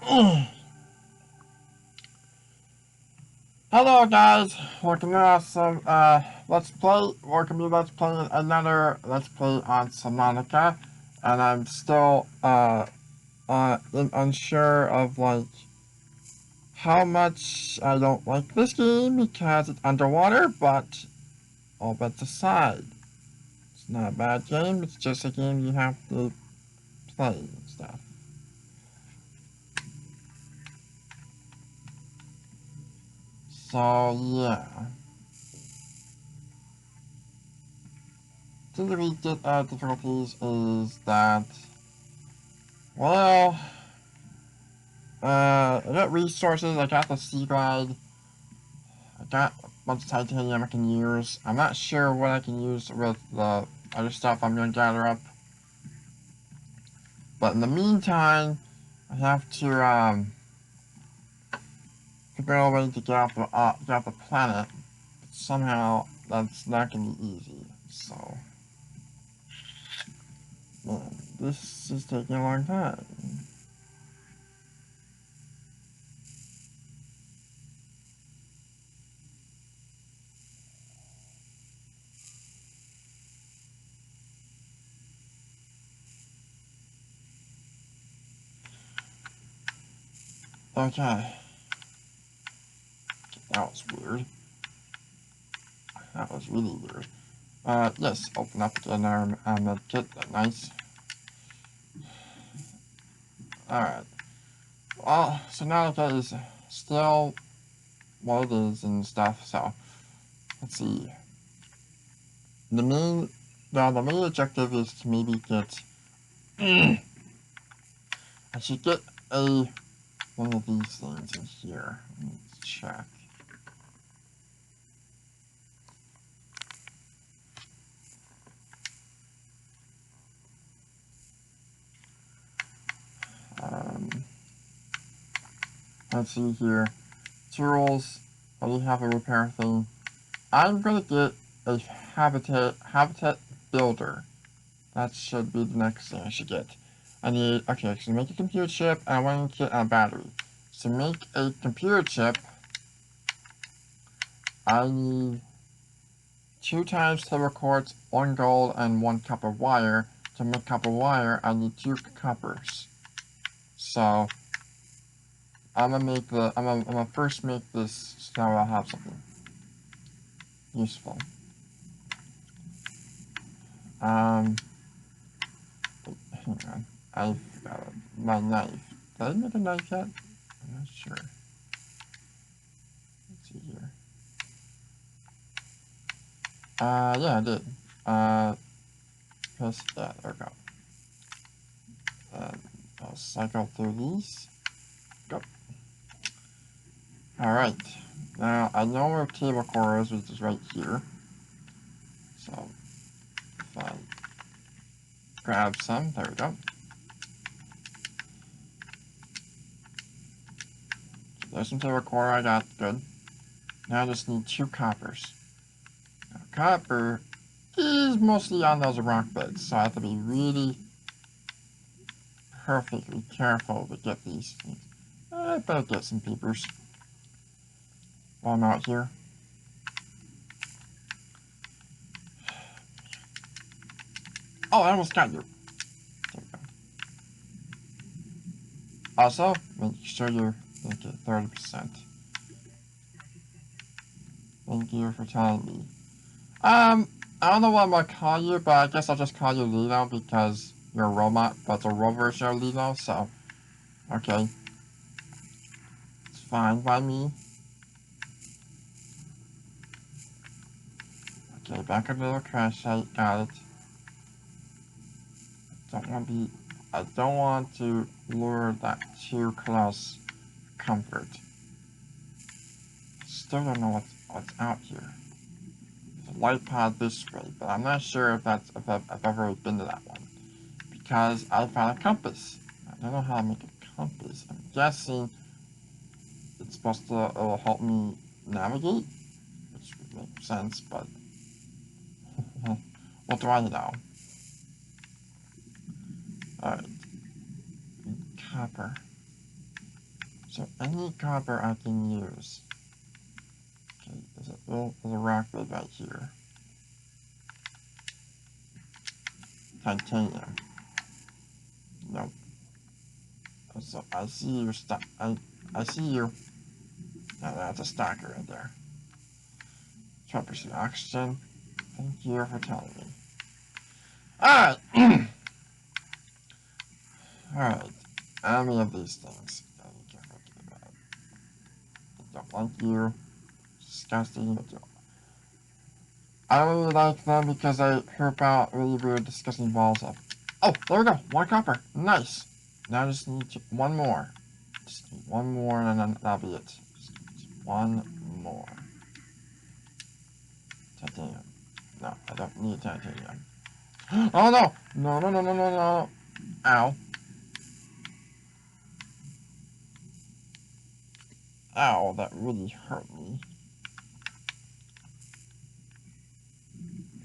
Hello guys, welcome to some Let's Play. Welcome to Let's Play another Let's Play on Subnatica, and I'm still unsure of like how much I don't like this game because it's underwater. But all bets aside, it's not a bad game. It's just a game you have to play and stuff. So yeah. Typically, difficulties is that, well, I got resources, I got the sea glide, I got a bunch of titanium I can use. I'm not sure what I can use with the other stuff I'm gonna gather up. But in the meantime, I have to, figure out a way to get off the planet. But somehow, that's not gonna be easy, so, man, this is taking a long time. Okay, that was weird. That was really weird. Yes, open up again our medkit. Nice. Alright. Well, so now that is still what it is and stuff, so let's see. The main objective is to maybe get I should get one of these things in here. Let's check. Um let's see here. Tools. I do have a repair thing. I'm gonna get a habitat builder. That should be the next thing I should get. I need, okay, so make a computer chip, and I want to get a battery. So make a computer chip, I need 2 times silver quartz, 1 gold, and 1 copper wire. To make copper wire, I need 2 coppers. So, I'm gonna first make this so I'll have something useful. Hang on, I forgot my knife. Did I make a knife yet? I'm not sure. Let's see here. Yeah, I did. Press, yeah, there we go. I'll cycle through these. Go. Alright. Now, I know where table core is, which is right here. So, if I grab some, there we go. So there's some table core I got, good. Now I just need 2 coppers. Now, copper is mostly on those rock beds, so I have to be really perfectly careful to get these things. I better get some peepers while I'm out here. Oh, I almost got you. There we go. Also, make sure you're like at 30%. Thank you for telling me. I don't know what I'm gonna call you, but I guess I'll just call you Lilo because you're a robot, but it's a robot version of Lilo, so okay. It's fine by me. Okay, back at the little crash site, got it. I don't want to lure that too close comfort. Still don't know what's out here. There's a light pod this way, but I'm not sure if I've ever been to that one. Because I found a compass. I don't know how to make a compass. I'm guessing it's supposed to it'll help me navigate, which would make sense, but what do I know? Alright. Copper. So any copper I can use. Okay, there's a rock right here. Titanium. Nope. So I see your stock. I see you. Now that's a stacker right there. 12% oxygen. Thank you for telling me. Alright. Alright. How many of these things? I don't like you. Disgusting. I don't really like them because I hear about really weird, disgusting balls of. Oh, there we go. 1 copper. Nice. Now I just need one more. Just need one more and then that'll be it. Just one more. Titanium. No, I don't need titanium. Oh no! No, no, no, no, no, no. Ow. Ow, that really hurt me.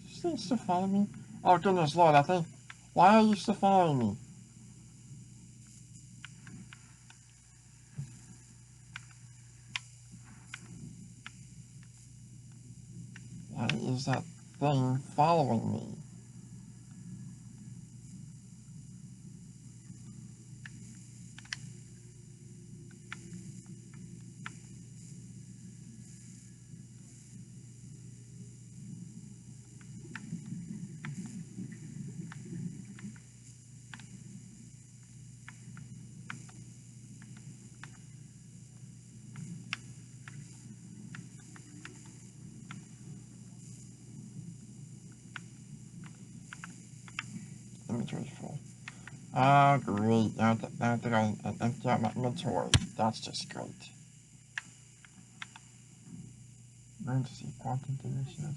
Is this thing still following me? Oh goodness lord, I think. Why are you still following me? Why is that thing following me? Inventory's full. Ah, great. Now I have to go and empty out my inventory. That's just great. Learn to see quantum delicious.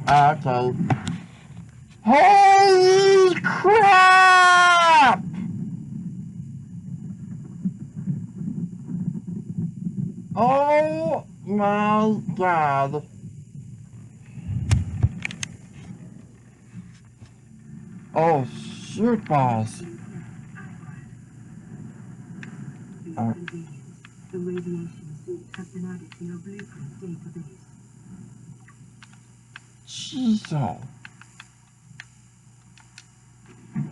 Okay. Holy crap! Oh my god. Oh, shoot, boss. The radiation suit has been added to your blueprint database. Jesus.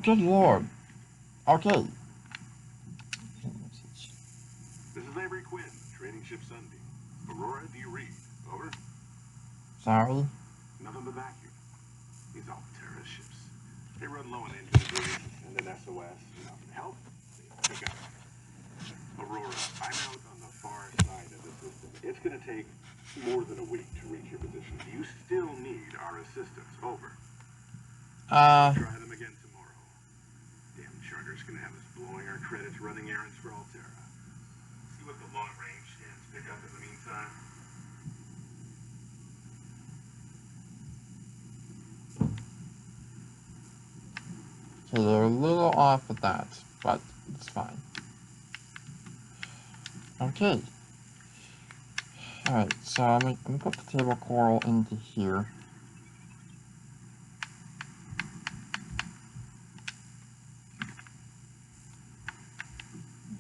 Good lord. Okay. This is Avery Quinn, trading ship Sunbeam. Aurora, do you read? Over? Sorry. Nothing but vacuum. These Alterra ships. They run low on engine grease and an SOS. Help? Pick up. Aurora, I'm out on the far side of the system. It's going to take more than a week to reach your position. You still need our assistance. Over. Try them again tomorrow. Damn charter's going to have us blowing our credits running errands for Alterra. See what the long-range stands pick up in the meantime. Okay, they're a little off with that, but it's fine. Okay. Alright, so I'm gonna put the table coral into here.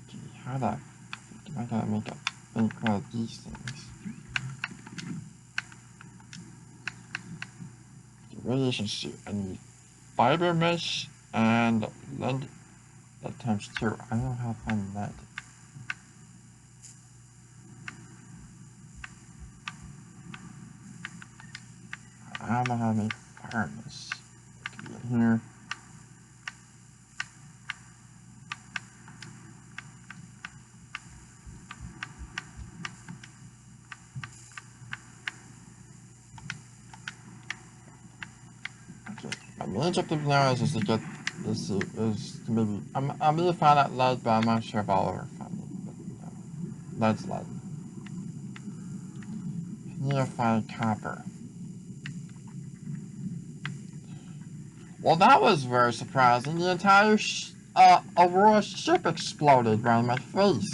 Okay, how the am I gonna make one of these things? The radiation suit. I need fiber mesh and lead times 2. I don't know how to find lead. I don't know how to make fire mesh. It could be in here. Okay, my main objective now is just to get this is to maybe I'm gonna find out lead, but I'm not sure if I'll ever find it. But lead's lead. I need to find copper. Well, that was very surprising. The entire Aurora's ship exploded around my face.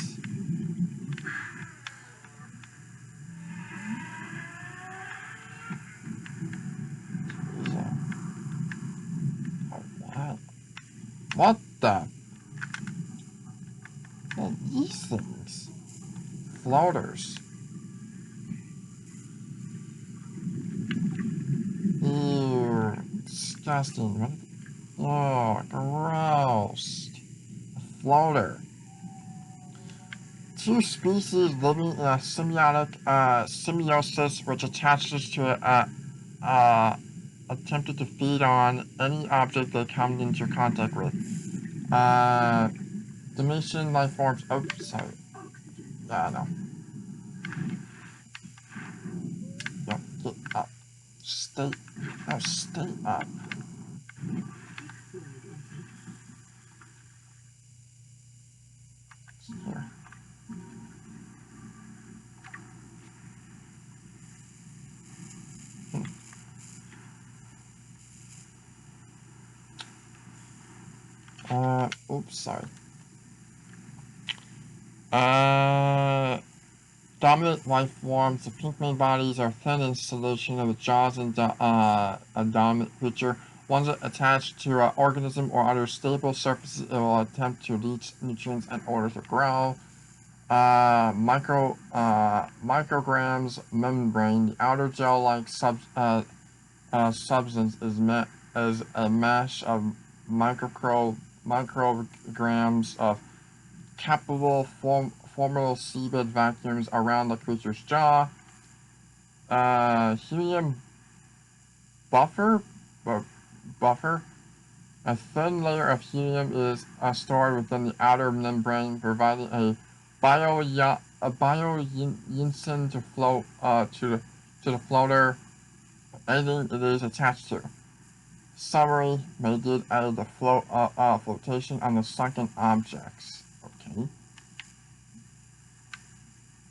What the? What are these things? Floaters. Ew, disgusting. Oh, gross. A floater. Two species living in a symbiotic symbiosis which attaches to attempted to feed on any object they come into contact with. Dimension life forms. Oh, sorry. Yeah, no. No, get up. Stay. No, stay up. Here. Oops, sorry. Dominant life forms. The pink main bodies are thin in solution of the jaws and a dominant creature. Once attached to an organism or other stable surfaces, it will attempt to leach nutrients in order to grow. Micrograms membrane. The outer gel-like substance is a mesh of micrograms of capable formidable seabed vacuums around the creature's jaw. Helium buffer. A thin layer of helium is stored within the outer membrane, providing a bioensign to float to the floater, aiding it is attached to. Summary may did aid the flotation on the sunken objects. Okay.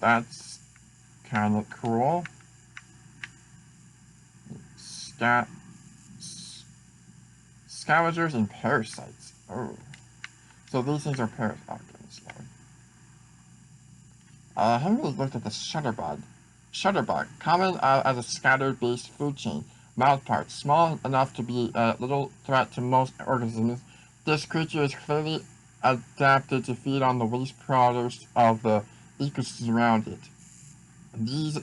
That's kind of cool. Scavengers and parasites. Oh. So these things are parasites. Oh, goodness lord. I haven't really looked at the shutterbug. Shutterbug, common as a scatter-based food chain. Mouthparts, small enough to be a little threat to most organisms. This creature is clearly adapted to feed on the waste products of the ecosystem around it. These,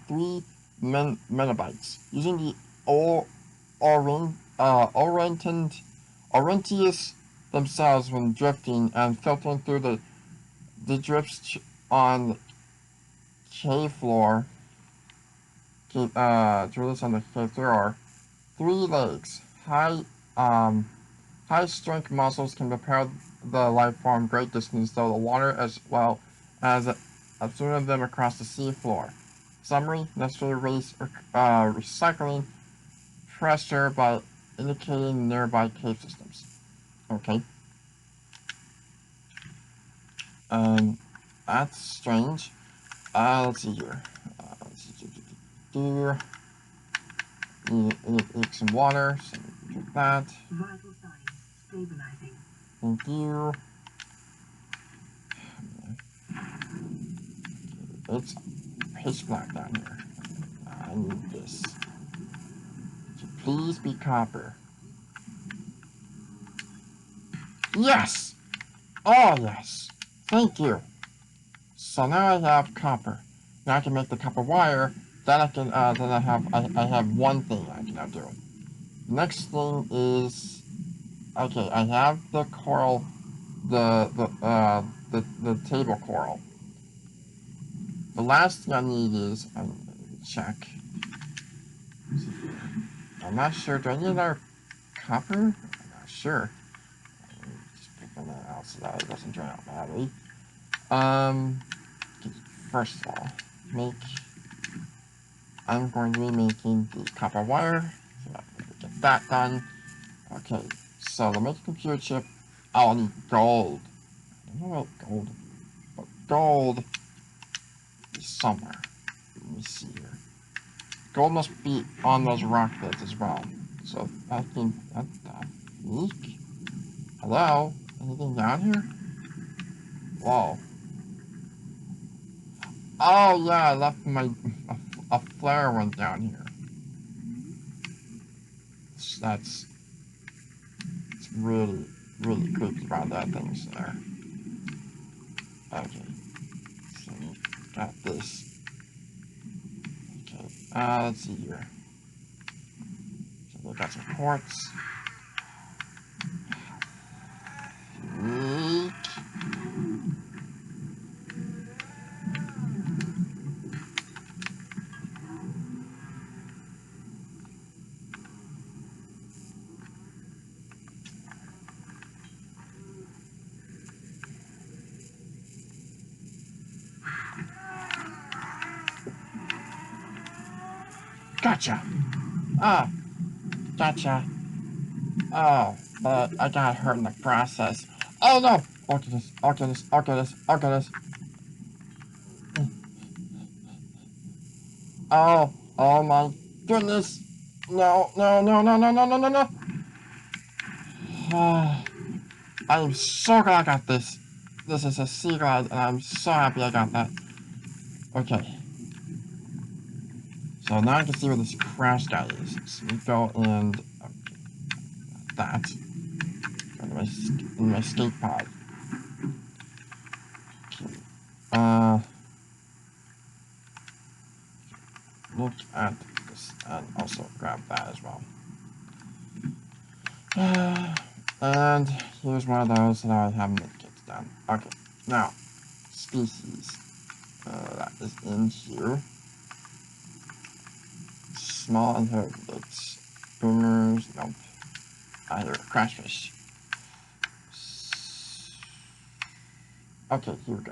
three Menobites, using the Orientius themselves when drifting and filtering through the drifts on the cave floor, drifts on the cave floor. 3 legs, high strength muscles can propel the life form great distance through the water as well as absorbing them across the sea floor. Summary, necessary recycling pressure by indicating nearby cave systems. Okay. That's strange. Let's see here. Need some water, so drink that. Vital signs stabilizing. Thank you. It's pitch black down here. I need this. So please be copper. Yes! Oh, yes. Thank you. So now I have copper. Now I can make the copper wire. Then I can, then I have one thing I can now do. Next thing is, okay, I have the coral, the table coral. The last thing I need is, check. I'm not sure, do I need another copper? I'm not sure. Just pick that out so that it doesn't drain out badly. First of all, I'm going to be making the copper wire, so I'm going to get that done. Okay, so to make a computer chip, I'll need gold. I don't know about gold, but gold is somewhere. Let me see here. Gold must be on those rock beds as well. So I think that's unique. Hello? Anything down here? Whoa. Oh, yeah, I left a flare one down here. That's it's really, really creepy about that thing's there. Okay. So, got this. Okay. Let's see here. So, we got some quartz. Eek. Gotcha. Ah, gotcha. Oh, but I got hurt in the process. Oh no! Oh goodness, oh goodness, oh goodness, oh goodness. Oh, oh my goodness. No, no, no, no, no, no, no, no, no. Oh, I am so glad I got this. This is a sea glide, and I'm so happy I got that. Okay. So now I can see where this crash guy is. So we go in that. Go in my skate pod. Okay. Look at this and also grab that as well. And here's one of those that I haven't get done. Okay, now species that is in here. Small invertebrates, boomers, nope. I hear crashfish. Okay, here we go.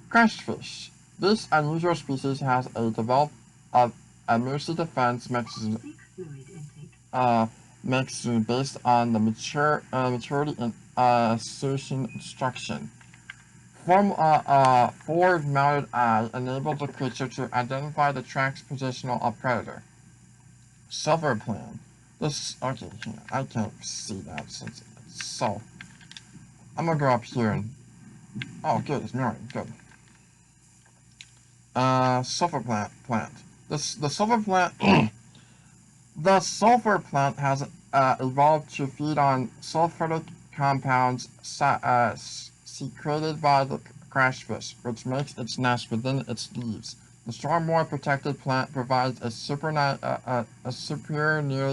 Crashfish. This unusual species has a developed emergency defense mechanism based on the maturity and solution instruction. Forward-mounted eye enables the creature to identify the track's position of predator. Silver plan. This okay. I can't see that since it's so. I'm gonna go up here and. Oh, good. It's mirroring. Good. Sulfur plant. The sulfur plant. The sulfur plant has evolved to feed on sulfuric compounds secreted by the crashfish, which makes its nest within its leaves. The stormwater protected plant provides a superior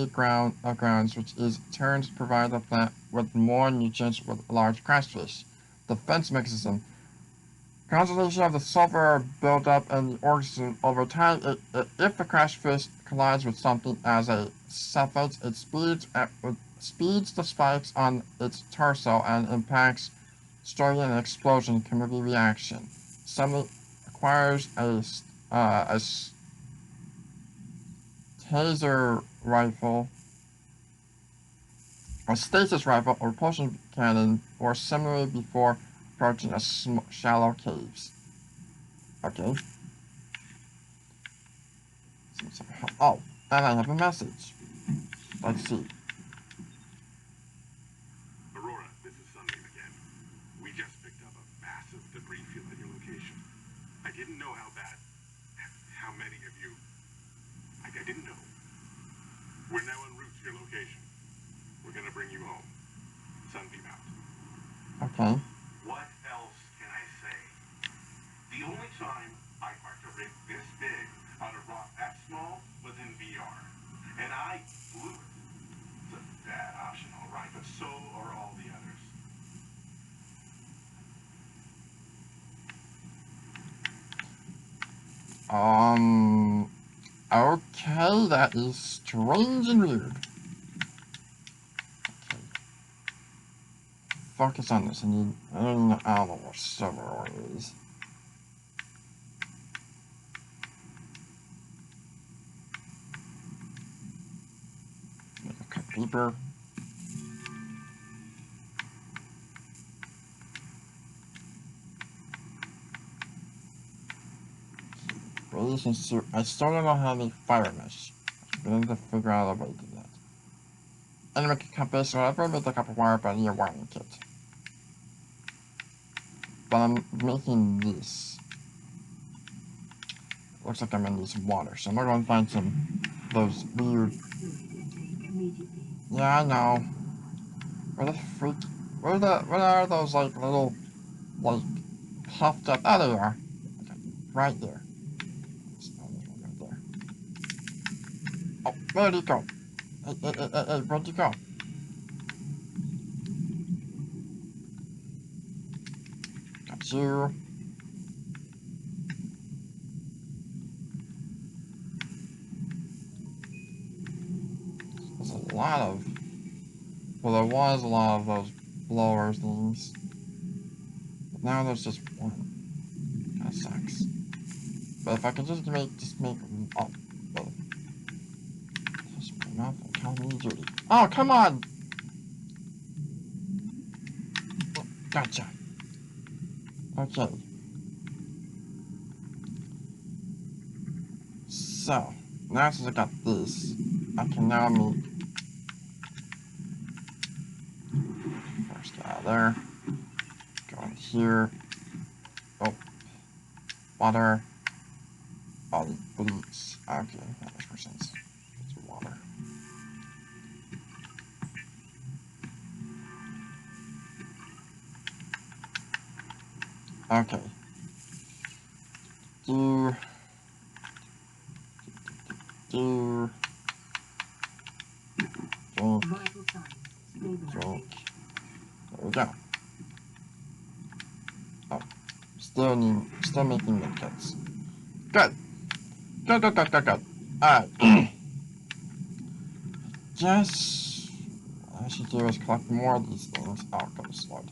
grounds, which is turns to provide the plant with more nutrients with large crashfish. Defense mechanism. Concentration of the sulfur buildup in the organism over time. If the crashfish collides with something as it suffocates, it speeds the spikes on its torso and impacts, starting an explosion chemical reaction. Some acquires a taser rifle, a stasis rifle, or propulsion cannon, or similarly before approaching a shallow caves. Okay. Oh, and I have a message. Let's see. Aurora, this is Sunbeam again. We just picked up a massive debris field at your location. I didn't know how bad, how many of you. I didn't know. We're now en route to your location. We're gonna bring you home. Sunbeam out. Okay. What else can I say? The only time I parked a rig this big on a rock that small was in VR. And I blew it. It's a bad option, all right, but so are all the others. Okay, that is strange and weird. Okay. Focus on this. I don't know what server it is. Make a cut deeper. I still don't know how to make fire mesh. I'm going to figure out a way to do that. and make a compass or whatever with a copper wire, but I need a wiring kit. But I'm making this. Looks like I'm gonna need some water, so I'm gonna go and find some those weird. Yeah, I know. Where the freak? What are those like little, like puffed up? Oh, there you are. Okay, right there. Right there. Oh, where'd he go? Hey, where'd you go? Got you. There's a lot of. Well, there was a lot of those blower things. But now there's just one. That sucks. But if I could just make oh, well, touch my mouth and call me dirty. Oh, come on! Gotcha. Okay. So, now since I got this, I can now make. First get out of there. Go in here. Oh, water. Oh, bleach. Okay, that makes more sense. It's water. Okay. Do. Drink. Drink. There we go. Oh, still making medkits. Good. Good. Alright. Just what I should do is collect more of these things. Oh, go slow.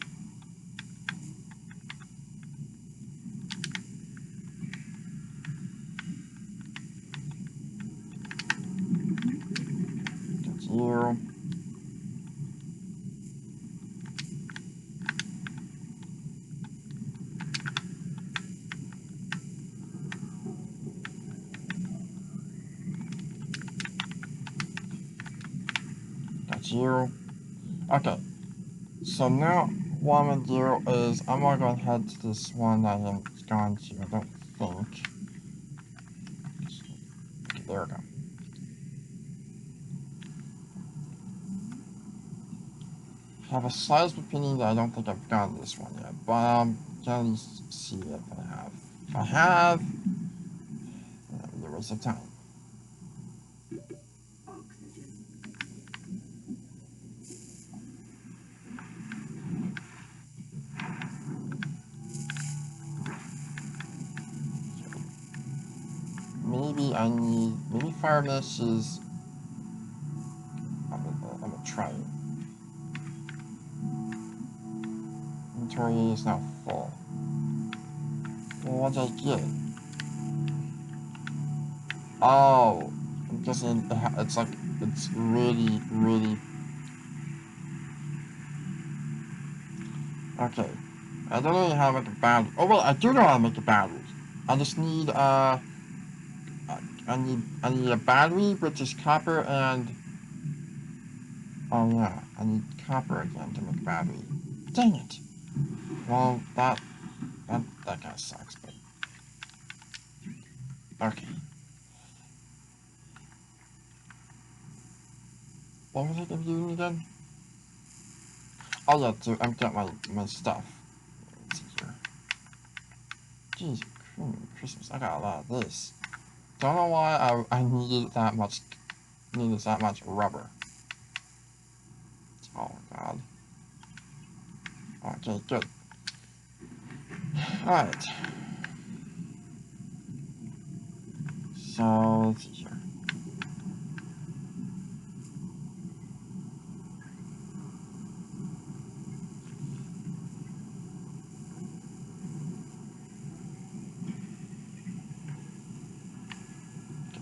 That's you. That's you. Okay. So now what I'm gonna do is I'm gonna go ahead to this one that I haven't gone to, I don't think. Okay, there we go. I have a slight opinion that I don't think I've gone to this one yet, but I'm gonna at least see if I have. If I have, then that would be a waste of time. Maybe fire mesh is. I'm gonna try it. Inventory is now full. Well, what did I get? Oh, I'm guessing it's like, it's really. Okay. I don't know how to make a battery. Oh, well, I do know how to make a battery. I just need, I need a battery, which is copper and. Oh, yeah. I need copper again to make a battery. Dang it. Well, that kind of sucks, but. Okay. What was I gonna do again? Oh, yeah, to empty out my stuff. Let's see here. Jeez, Christmas, I got a lot of this. Don't know why I needed that much rubber. Oh, God. Okay, good. Alright. So, let's see here.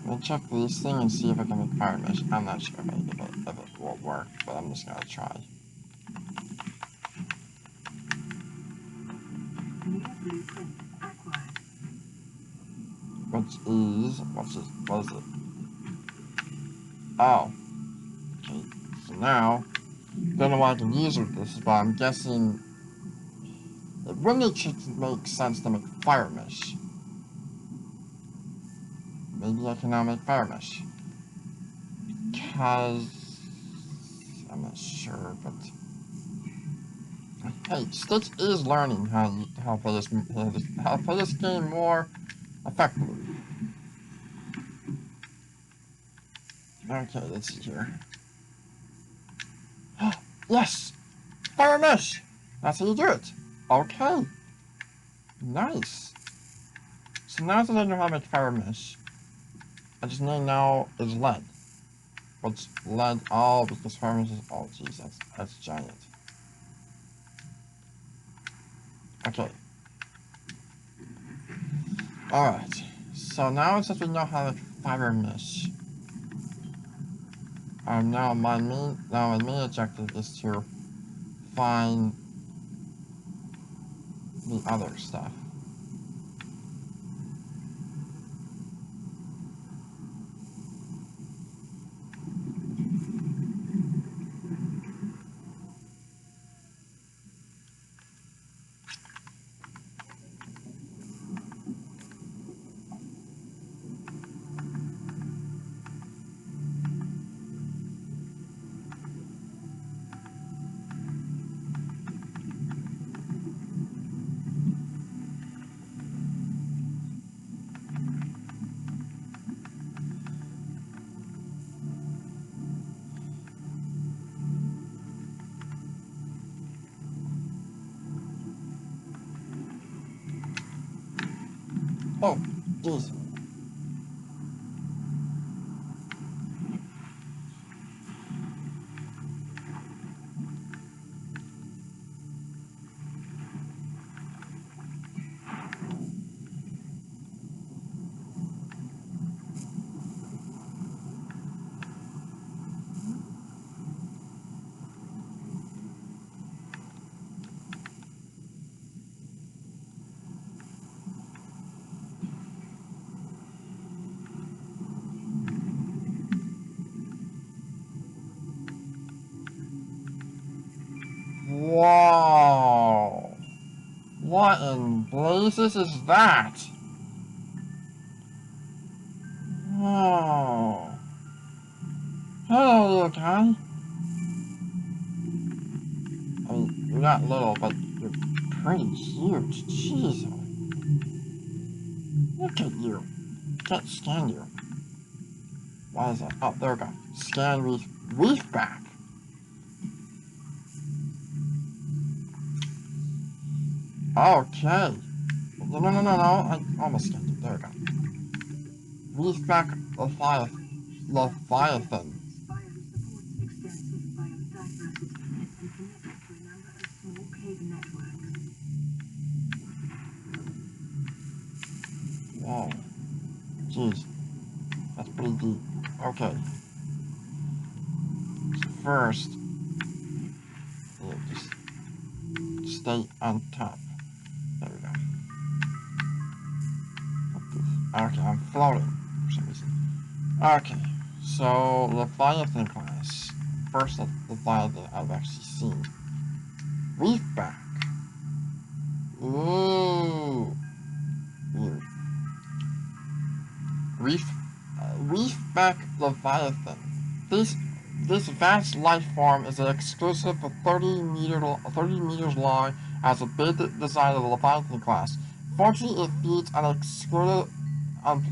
Let me check this thing and see if I can make fire mesh. I'm not sure if it will work, but I'm just gonna try. What is it? Oh. Okay, so So now, don't know what I can use with this, but I'm guessing it really should make sense to make fire mesh. Maybe I can now make fire mesh. Because I'm not sure, but hey, Stitch is learning how to play this game more effectively. Okay, let's see here. Yes! Fire mesh! That's how you do it. Okay. Nice. So now that I know how to make fire mesh, I just need now is lead. What's lead? Oh, because fire mesh is, oh jeez, that's giant. Okay. Alright. So now since we know how to fire mesh, now my main objective is to find the other stuff. Oh, jeez. Whoa! What in blazes is that? Oh. Hello, little guy. I mean, you're not little, but you're pretty huge. Jeez. Look at you. Can't scan you. Why is that? Oh, there we go. Scan reef back. Okay. No. I almost scanned it. There we go. Reef back Leviathan. Biome supports extensive biodiversity and connected to a number of small cave networks. Whoa. Jeez. That's pretty deep. Okay. So first, yeah, just stay on top. There we go. Okay, I'm floating for some reason. Okay, so Leviathan class. First Leviathan I've actually seen. Reefback. Ooh. Weird. Reefback Leviathan. This vast life form is an exclusive 30 meters long as a basic design of the Leviathan class. Fortunately, it feeds on excluded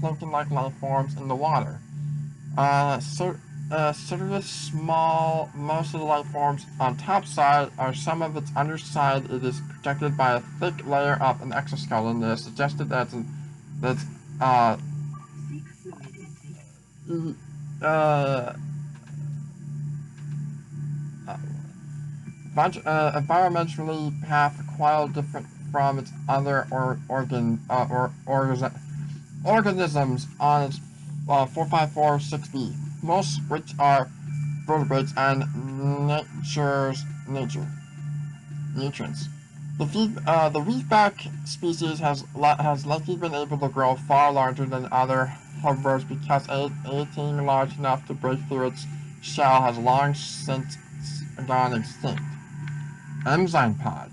plankton-like life forms in the water. Sort of a small, most of the life forms on top side are some of its underside. It is protected by a thick layer of an exoskeleton that is suggested that's environmentally path quite different from its other organisms on its 4546b, most which are vertebrates and nutrients. The reefback species has likely been able to grow far larger than other herbivores because it ain't large enough to break through its shell has long since gone extinct. Enzyme pod.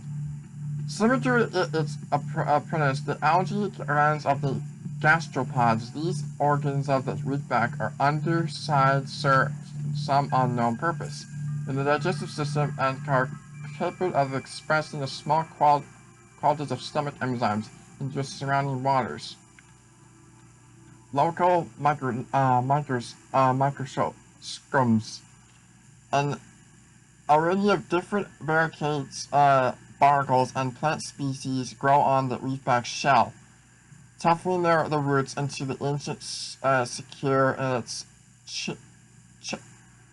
Similar to its apprentice, the algae glands of the gastropods, these organs of the rootback are underside serve some unknown purpose in the digestive system and are capable of expressing a small quantities of stomach enzymes into surrounding waters. Local microscomes. An array of different variegates, barnacles, and plant species grow on the reefback shell, toughening the roots into the ancient secure in its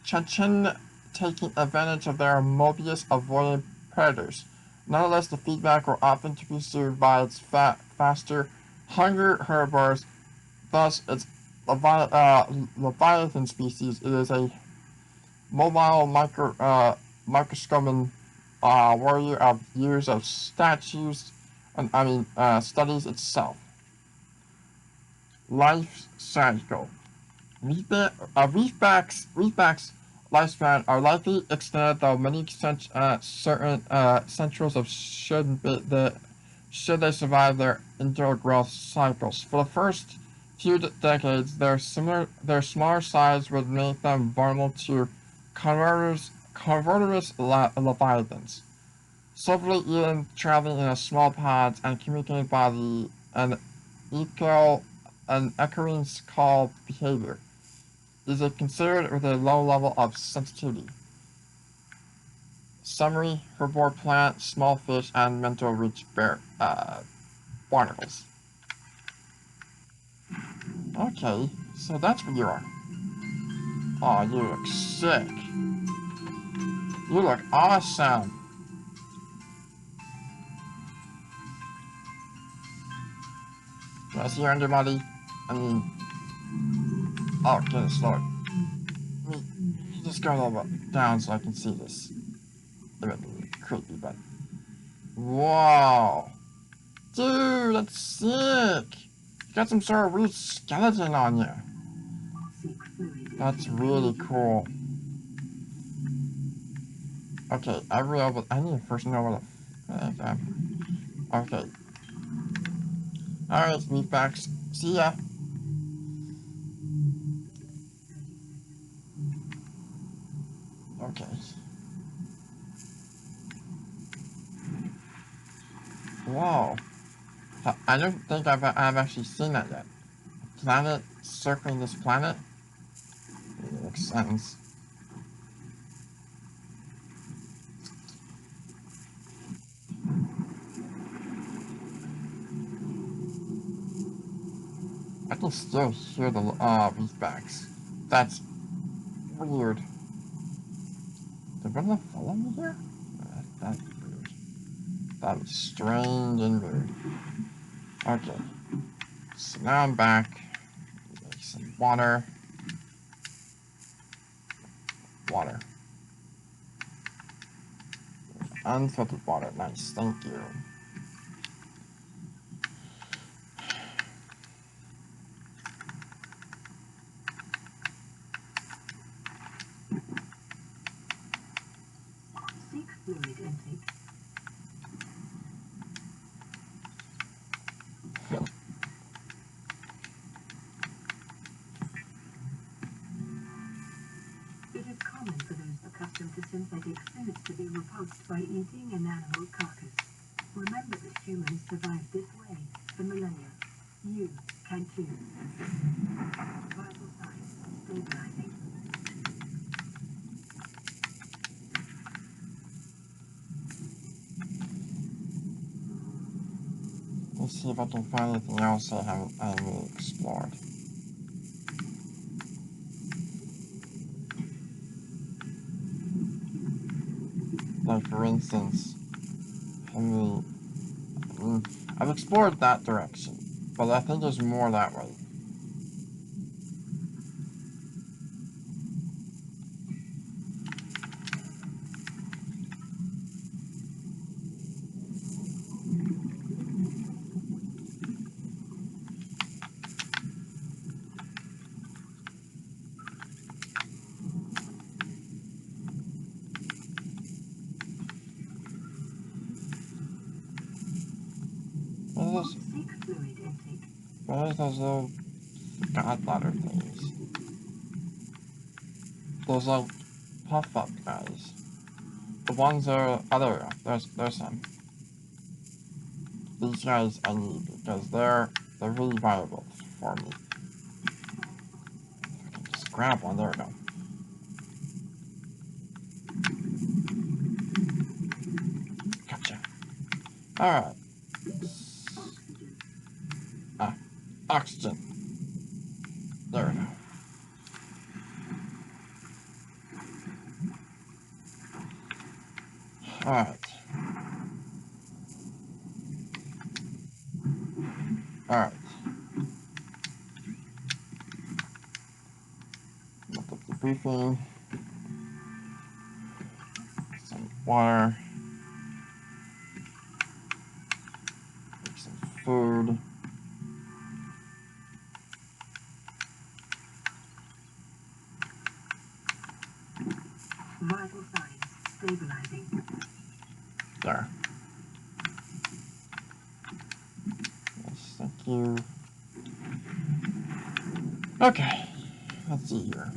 chin, taking advantage of their mobius avoiding predators. Nonetheless, the feedback will often be pursued by its faster, hungrier herbivores. Thus, its Leviathan species. It is a mobile microscopic warrior of years of studies itself. Life cycle. Reefbacks' lifespan are likely extended, though many certain centrals of should they survive their internal growth cycles. For the first few decades, their smaller size would make them vulnerable to carnivorous leviathans, slowly eating, traveling in small pods, and communicating by an echoing call behavior. Is it considered with a low level of sensitivity? Summary: herbivore plant, small fish, and mental rich barnacles. Okay, so that's what you are. Oh, you look sick. You look awesome. Do I see your underbody? I mean, oh goodness lord. Let me just go a little bit down so I can see this. It might be creepy, but... Whoa! Dude, that's sick! You got some sort of weird skeleton on you. That's really cool. Okay, I need to first know what the okay. Alright, reefbacks. See ya. Okay. Whoa. I don't think I've actually seen that yet. A planet circling this planet? It makes sense. I can still hear the reefbacks. That's weird. Did one of them follow me here? That's weird. That is strange and weird. Okay. So now I'm back. Make some water. Water. Unfiltered water. Nice. Thank you. Seek fluid intake. It is common for those accustomed to synthetic foods to be repulsed by eating an animal carcass. Remember that humans survived this way for millennia. You can too. Vital signs stabilizing. Let's see if I can find anything else I haven't really explored. Like for instance, I've explored that direction, but I think there's more that way. those? Seek fluid intake. What are those little godladder things? Those little puff-up guys. The ones that are other. There's some. These guys I need because they're really valuable for me. I can just grab one. There we go. Gotcha. Alright. Oxygen. There we go. Alright. Alright. Look up the briefing. Some water. Make some food. Vital signs stabilizing. There. Yes, thank you. Okay. Let's see here.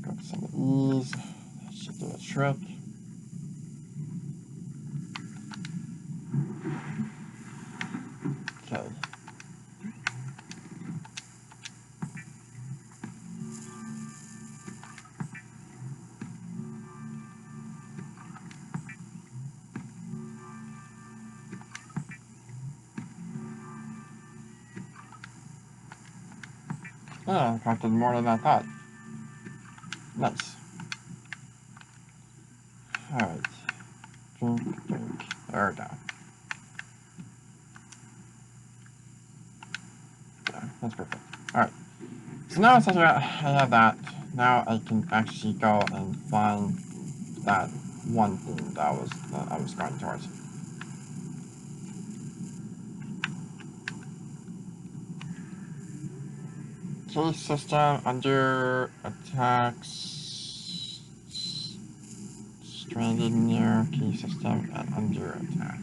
Grab some of these. That should do a trick. Okay. Oh, I collected more than I thought. Nice. Alright. Drink, drink. There we go. There, that's perfect. Alright. So now since I have that, now I can actually go and find that one thing that I was going towards. Key system under attacks. Stranded near key system and under attack.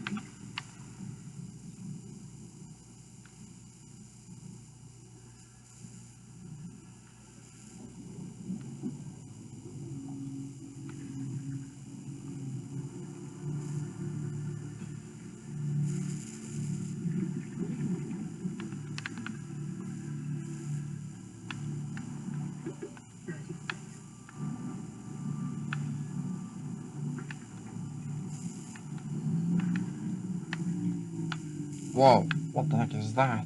Whoa, what the heck is that?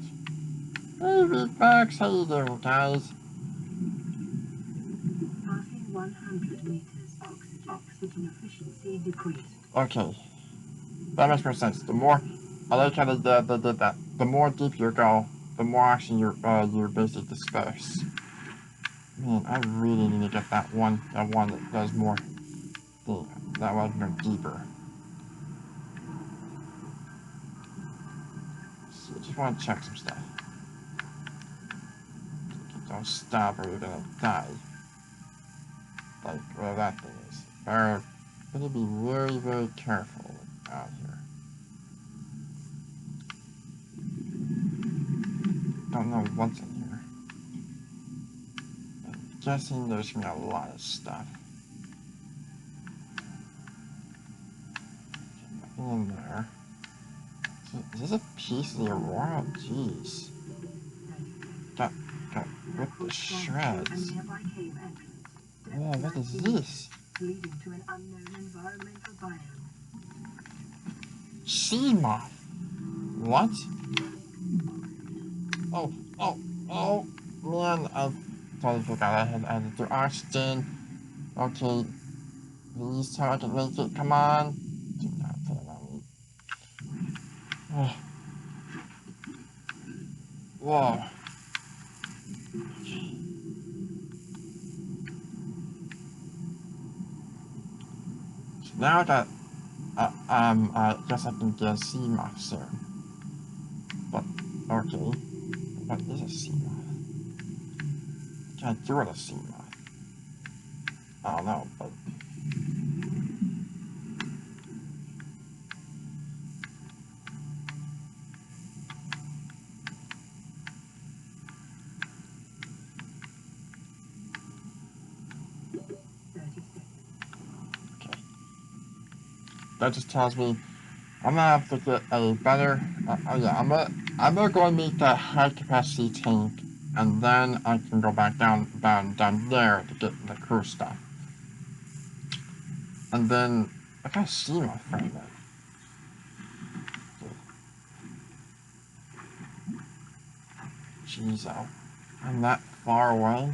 Hey, Beatbox, how you doing, guys? Passing 100 meters. Oxygen efficiency decreased. Okay, that makes more sense. The more, I like how they did that. The more deep you go, the more oxygen you're basically disperse. Man, I really need to get that one that does more thing, that one go deeper. just want to check some stuff. Don't stop or you're gonna die. Like, whatever that thing is. Better be very, very careful out here. Don't know what's in here. I'm guessing there's gonna be a lot of stuff. Nothing in there. Is this a piece of the Aurora? Jeez. Got with the shreds. Whoa, what is this? Leading to an unknown environmental biome. Sea moth. What? Oh, man, I totally forgot I had to do oxygen. Okay, please tell I can make it, come on. Do not put it on me. Oh. Whoa. So now I got, I guess I can get a sea moth soon. But, okay, what is a sea moth? What can I do with a sea moth? I don't know, but... Okay. That just tells me I'm gonna have to get a better, yeah, I'm gonna go and make that high capacity tank, and then I can go back down there to get the crew stuff. And then, I gotta see my friend then. Jeez, I'm that far away.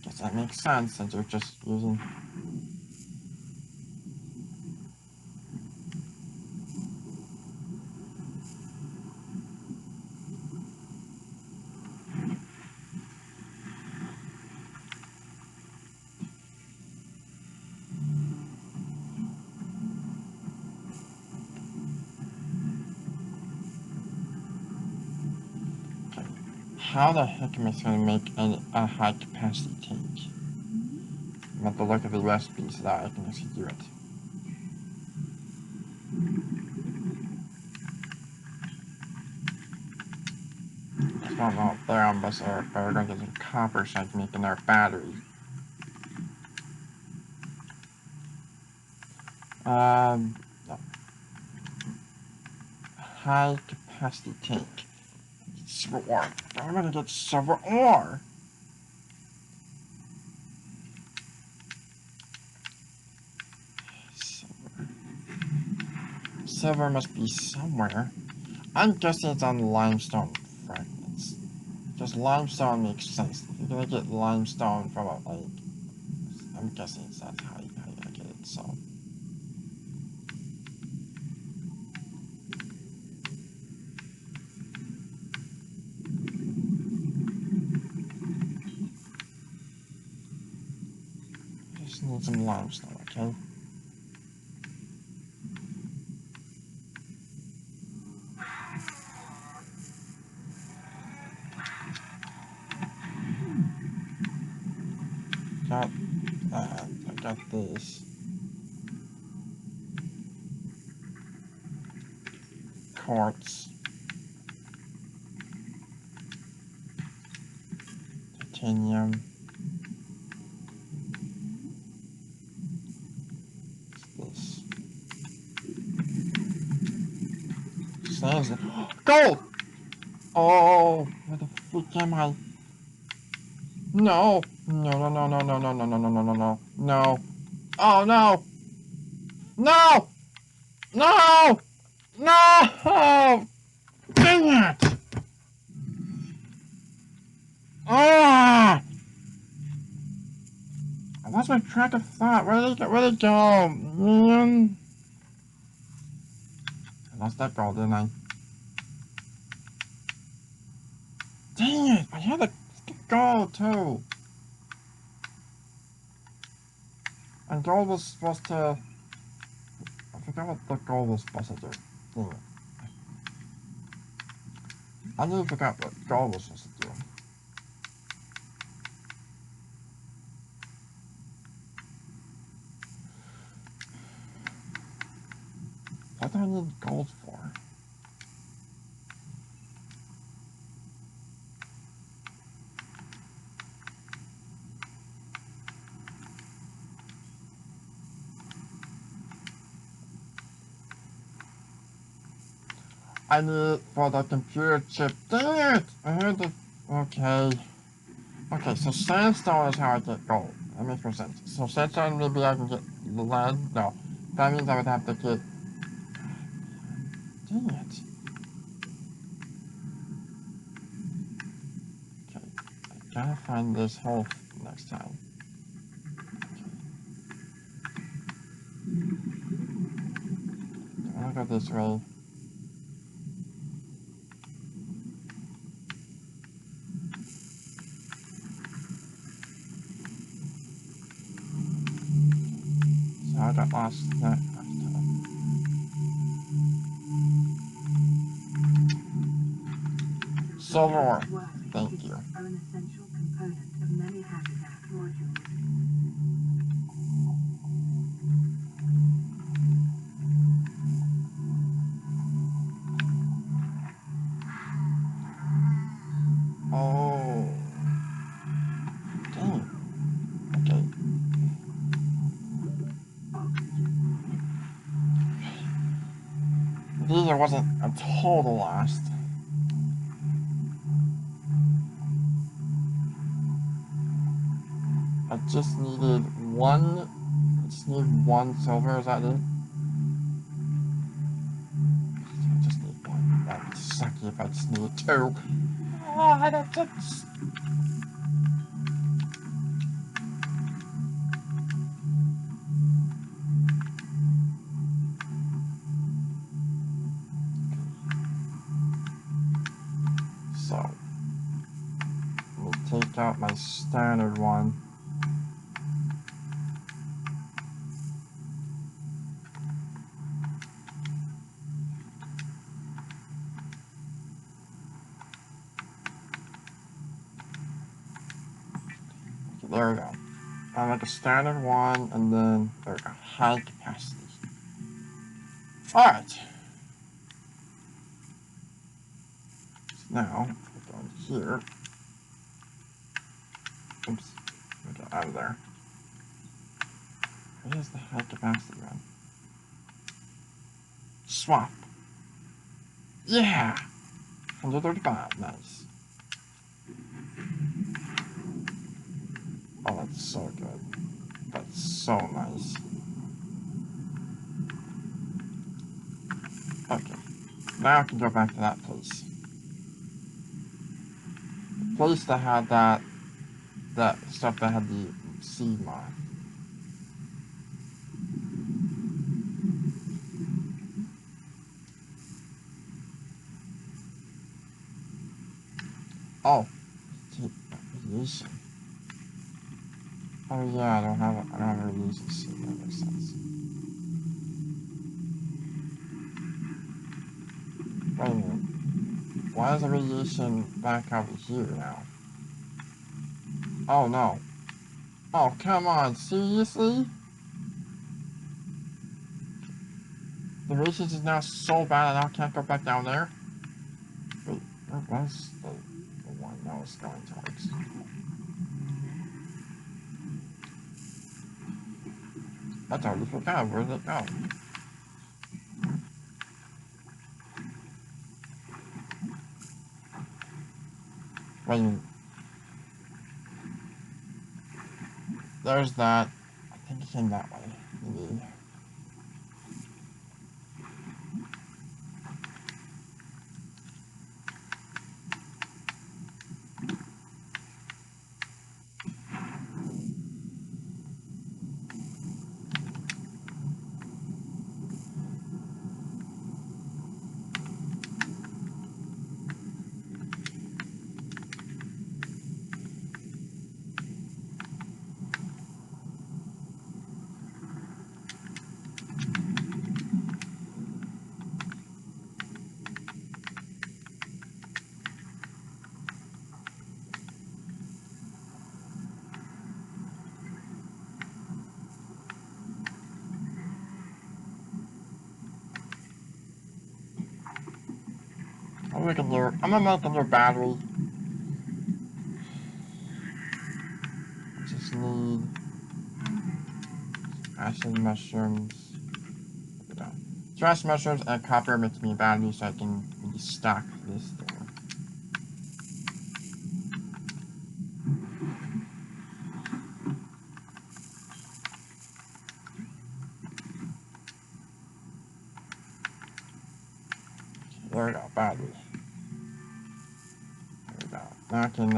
Guess that makes sense since you're just using... Okay. How the heck am I gonna make a high capacity tank? I'm have to look at the recipe so that I can actually do it. I don't know if there unless we're going to get some copper so I can make another battery. No. High capacity tank. Silver ore. I'm gonna get silver ore. Silver must be somewhere. I'm guessing it's on limestone fragments. Because limestone makes sense. If you're gonna get limestone from a lake, I'm guessing that's how you gotta get it, so. Just need some limestone, okay? Got that. I got this. Quartz. Titanium. What's this? Says it. Gold! Oh, where the freak am I? No! No, no, no, no, no, no, no, no, no, no, no, no. No. Oh, no! No! No! No! Dang it! Ah! I lost my track of thought. Where'd it go? Man. I lost that gold, didn't I? Dang it! I had a gold, too. And gold was supposed to... I forgot what the gold was supposed to do. Dang it. I I really forgot what gold was supposed to do. What do I need gold for? I need it for the computer chip. Dang it! I heard the... Okay. Okay, so sandstone is how I get gold. That makes more sense. So sandstone, maybe I can get the lead? No. That means I would have to get... Dang it. Okay. I gotta find this hole next time. Okay. I wanna go this way. So I got lost that time. Silver ore. Thank you. Are an essential component of many habitat modules. Oh. Dang. Okay. There wasn't a total lost. I just needed one. I just need one silver, is that it? I just need one. That'd be sucky if I just needed two. Oh, I don't just... So, let me take out my standard one. Okay, there we go. I like a standard one, and then there we go. High capacity. Alright. So now, we're going here. Oops. Let me get out of there. Where is the high capacity one? Swap. Yeah! 135, nice. Oh, that's so good. That's so nice. Okay. Now I can go back to that place. The place that had that stuff that had the seed mod. Oh, radiation. Oh yeah, I don't have a radiation seed. That makes sense. Wait a minute. Why is the radiation back over here now? Oh no. Oh come on, seriously? The radiation is now so bad that I can't go back down there? Wait, where was the one that was going towards? I totally forgot. Where did it go? Wait a minute. There's that. I think it came that way. Maybe. I'm gonna make a new battery. I just need acid mushrooms. Trash mushrooms and copper makes me a battery so I can restock this thing. There we go, battery. There we go. Now I can,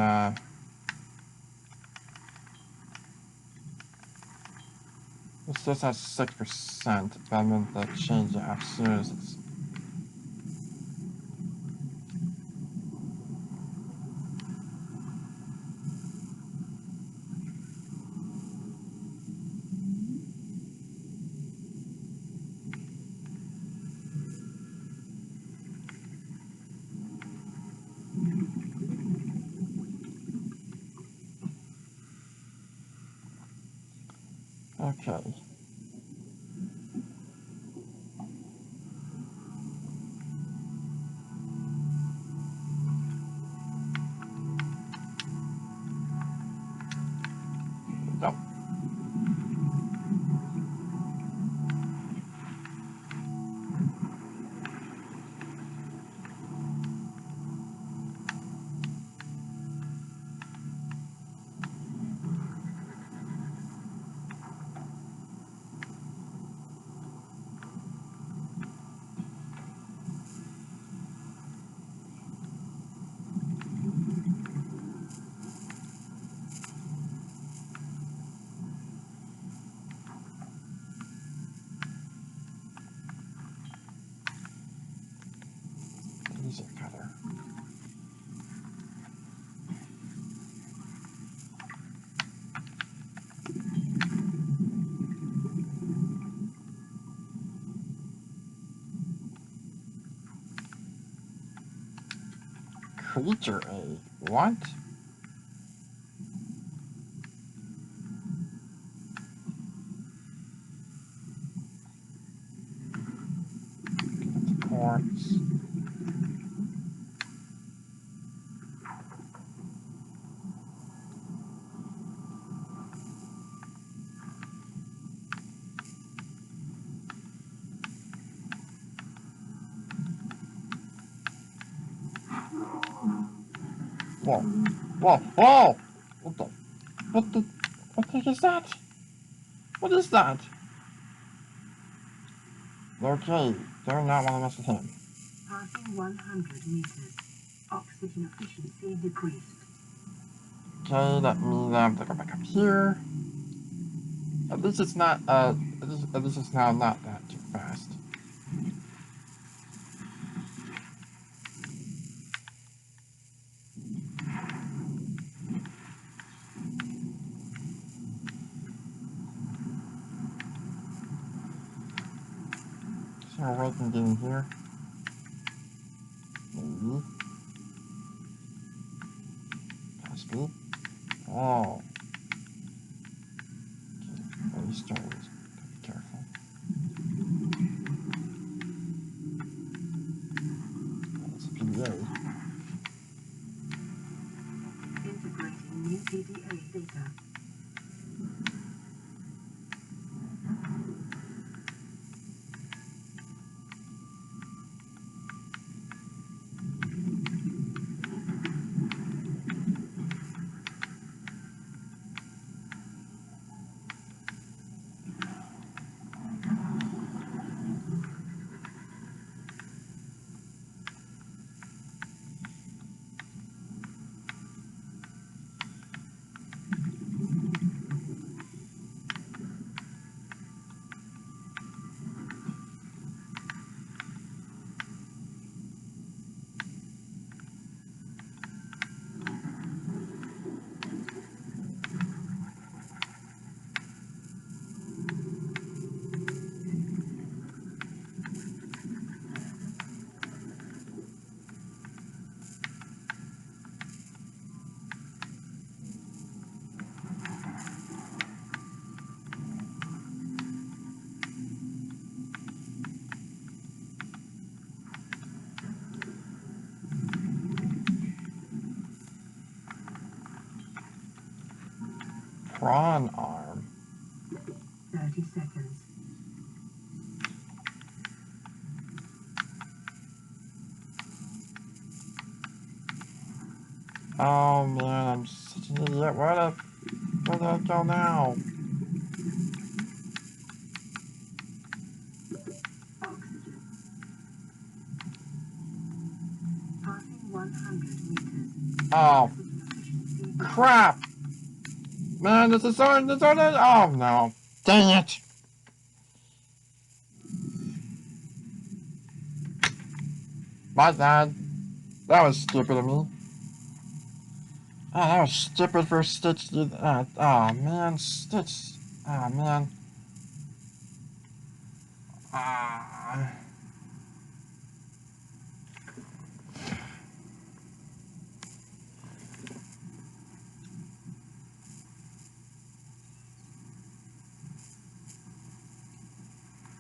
this has 6%, but I'm going to change it as soon as it's... Okay. Go. Laser cutter. Creature aid. What? Quartz. Whoa. Whoa. Whoa! What the heck is that? What is that? Okay, they're not want to mess with him. Passing 100 meters. Oxygen efficiency decreased. Okay, that means I have to go back up here. At least it's not, at least it's now not that too fast. Is there a way I can get in here? Maybe. Possibly. Oh. Okay, very strange. Gotta be careful. That's a PDA. Integrating new PDA data. prawn arm. 30 seconds. Oh man, I'm such an idiot. Where did I go now? Oxygen. Passing 100 meters. Oh, Oxygen efficiency. crap! Man, this is so, oh no. Dang it! My bad. That was stupid of me. Oh, that was stupid for Stitch to do that. Oh man, Stitch. Oh man. Ah.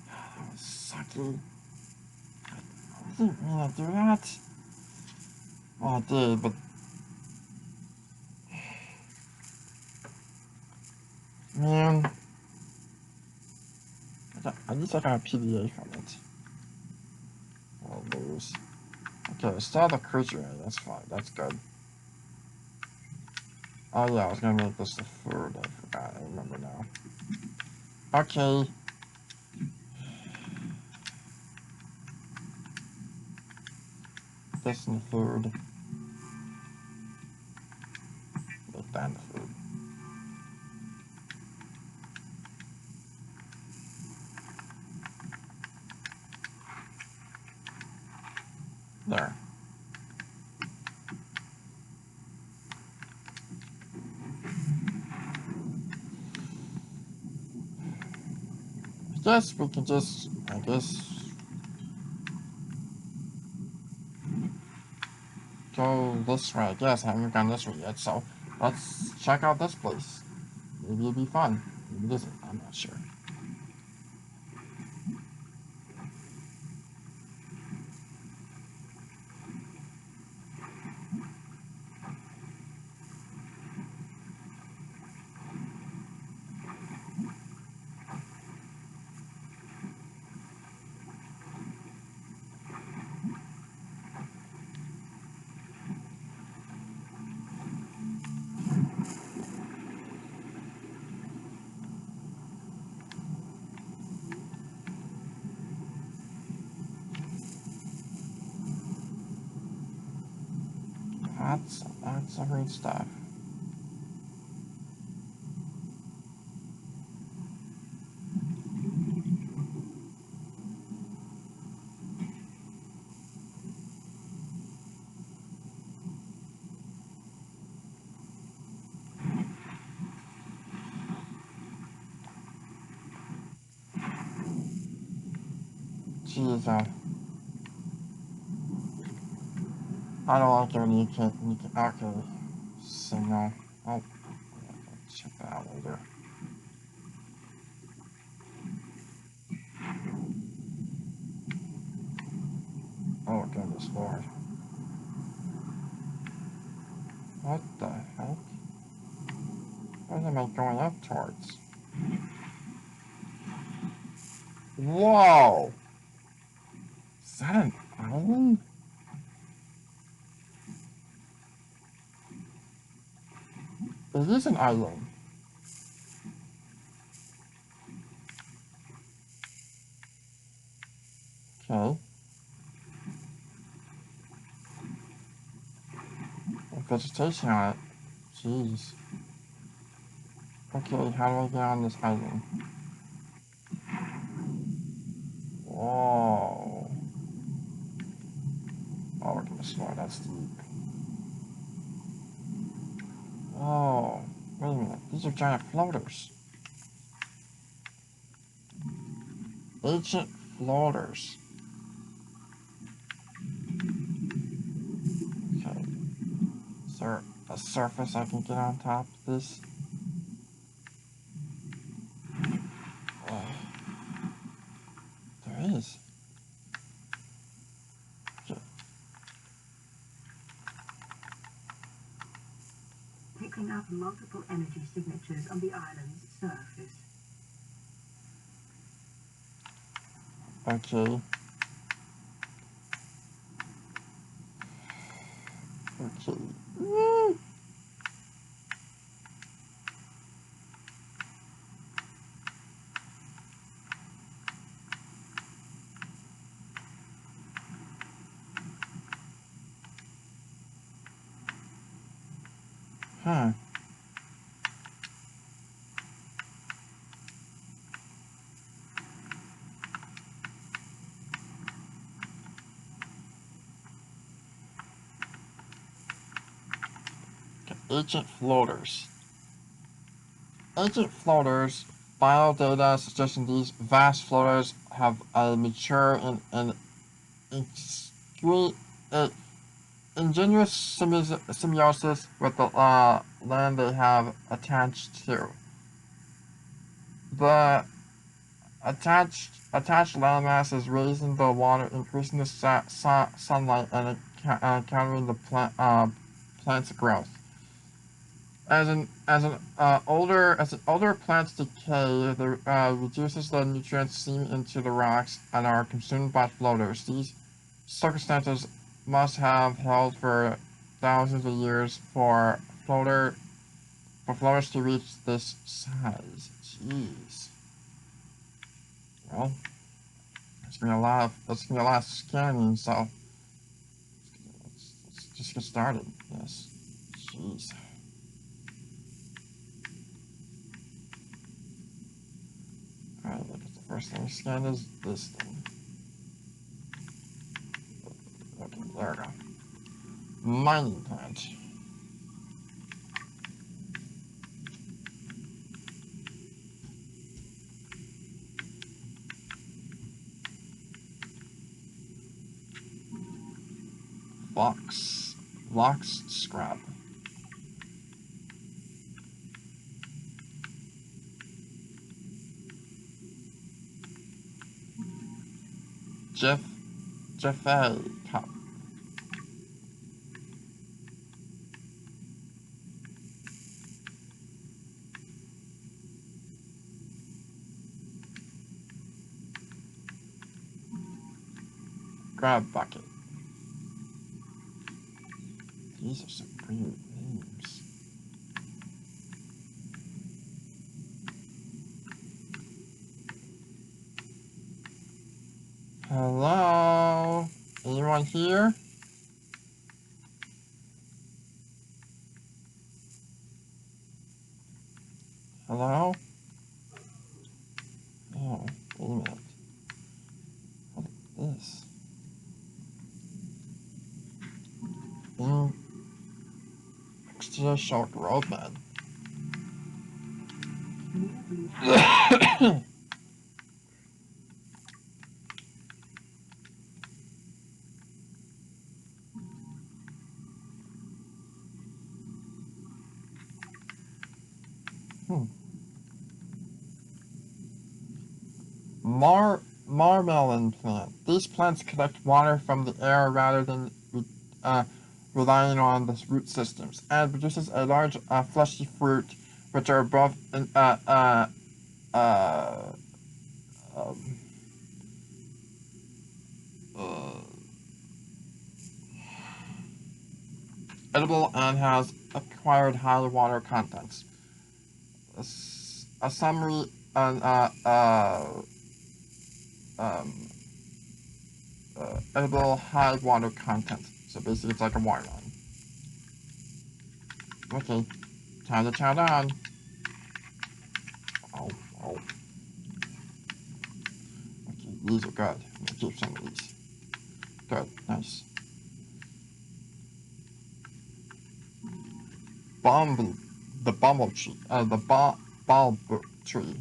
That was sucky. I didn't mean to do that. Well, I did, but man, at least I got a PDA from it. I'll lose. Okay, still the creature. That's fine. That's good. Oh yeah, I was gonna make this the food. I forgot. I remember now. Okay. This and the food. Make that the food. There. I guess we can just, go this way. I guess I haven't gone this way yet, so let's check out this place. Maybe it'll be fun. Maybe it isn't. I'm not sure. That's some weird stuff. Jeez, I don't like it when you can't, okay. Signal. Oh, check that out later. Oh, goodness Lord. What the heck? What am I going up towards? Whoa! Is that an island? It is an island. Okay. With vegetation on it. Jeez. Okay, how do I get on this island? Whoa. Oh, we're gonna slow. That's deep. Whoa. Wait a minute. These are giant floaters. Ancient floaters. Okay. Is there a surface I can get on top of this? Oh, there is. Okay. Picking up multiple energy signatures on the island's surface. Okay. Okay. Huh. Ancient floaters. Ancient floaters. Biodata suggesting these vast floaters have a mature and ingenious symbiosis with the land they have attached to. The attached landmass is raising the water, increasing the sunlight, and countering the plant's growth. As older plants decay, the reduces the nutrients seep into the rocks and are consumed by floaters. These circumstances must have held for thousands of years for floaters to reach this size. Jeez. Well, it's gonna be a lot of scanning, so let's just get started. Yes. Jeez. Alright, look at the first thing we scan is this thing. Okay, there we go. Mining plant. Vox scrap. Jeffy cup. Grab bucket. These are some weird names. Hello? Anyone here? Hello? Oh, wait a minute. What is this? Extraterrestrial growth bed. Marmelon plant. These plants collect water from the air rather than relying on the root systems, and produces a large fleshy fruit, which are both um, edible and has acquired high water contents. A summary on edible high water content. So basically, it's like a watermelon. Okay, time to chow down. Oh. Okay, these are good. I'm gonna keep some of these. Good, nice. The bumble tree. The bulb tree.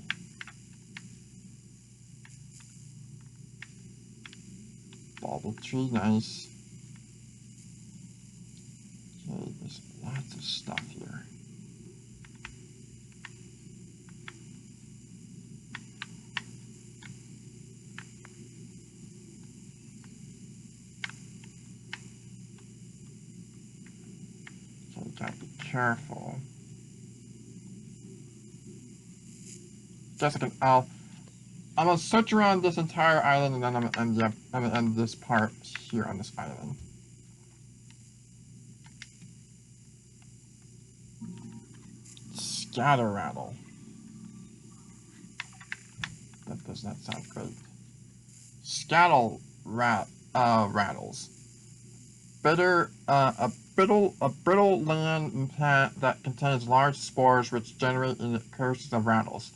Bulb tree, nice. Okay, there's lots of stuff here. Okay, gotta be careful. guess I can. I'm gonna search around this entire island, and then I'm gonna end. Yep, I'm gonna end this part here on this island. Scatter rattle. That does not sound great. Scattle rattles. A brittle land plant that contains large spores which generate in curses of rattles.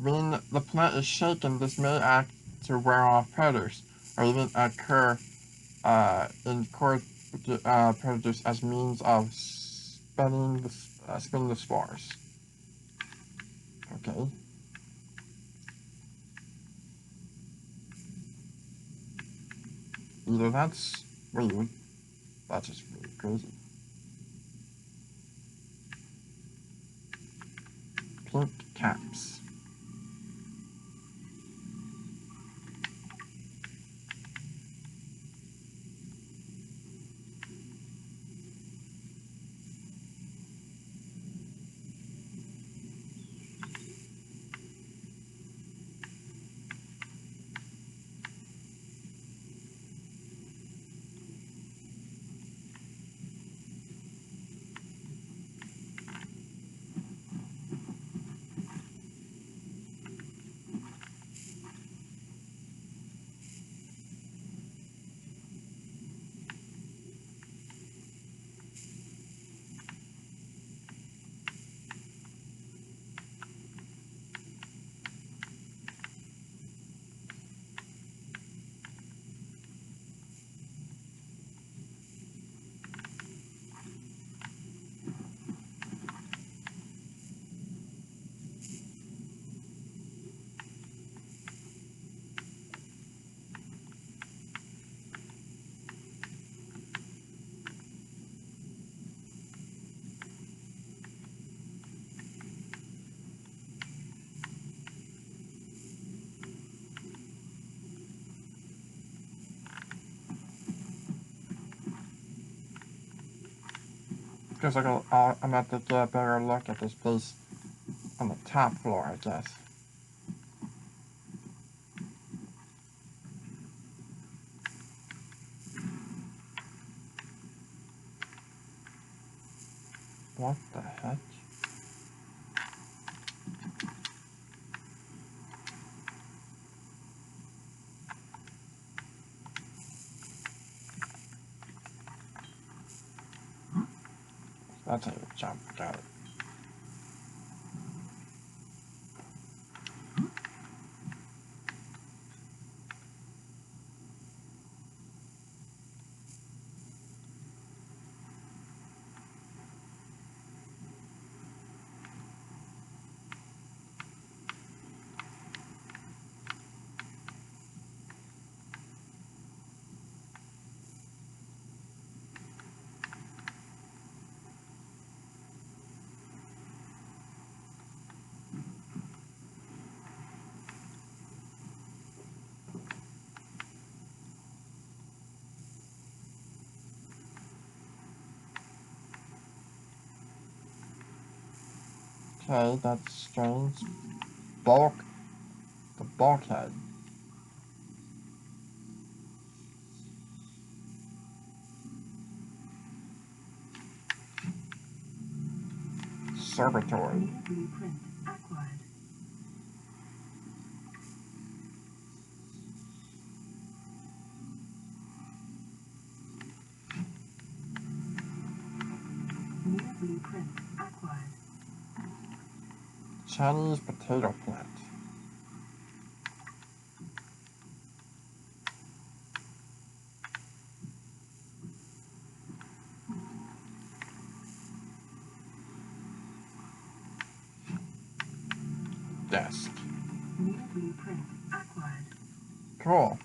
When the plant is shaken, this may act to wear off predators, or even occur in predators as means of spinning the spores. Okay. Either that's weird, that's just really crazy. Pink caps. Because I'm gonna have to get a better look at this place on the top floor, I guess. What the heck? That's how you jump, got it. Okay, that's strange. The bulkhead. Observatory. New blueprint acquired. New blueprint acquired. Chinese potato plant. Desk. New blueprint acquired. Cool.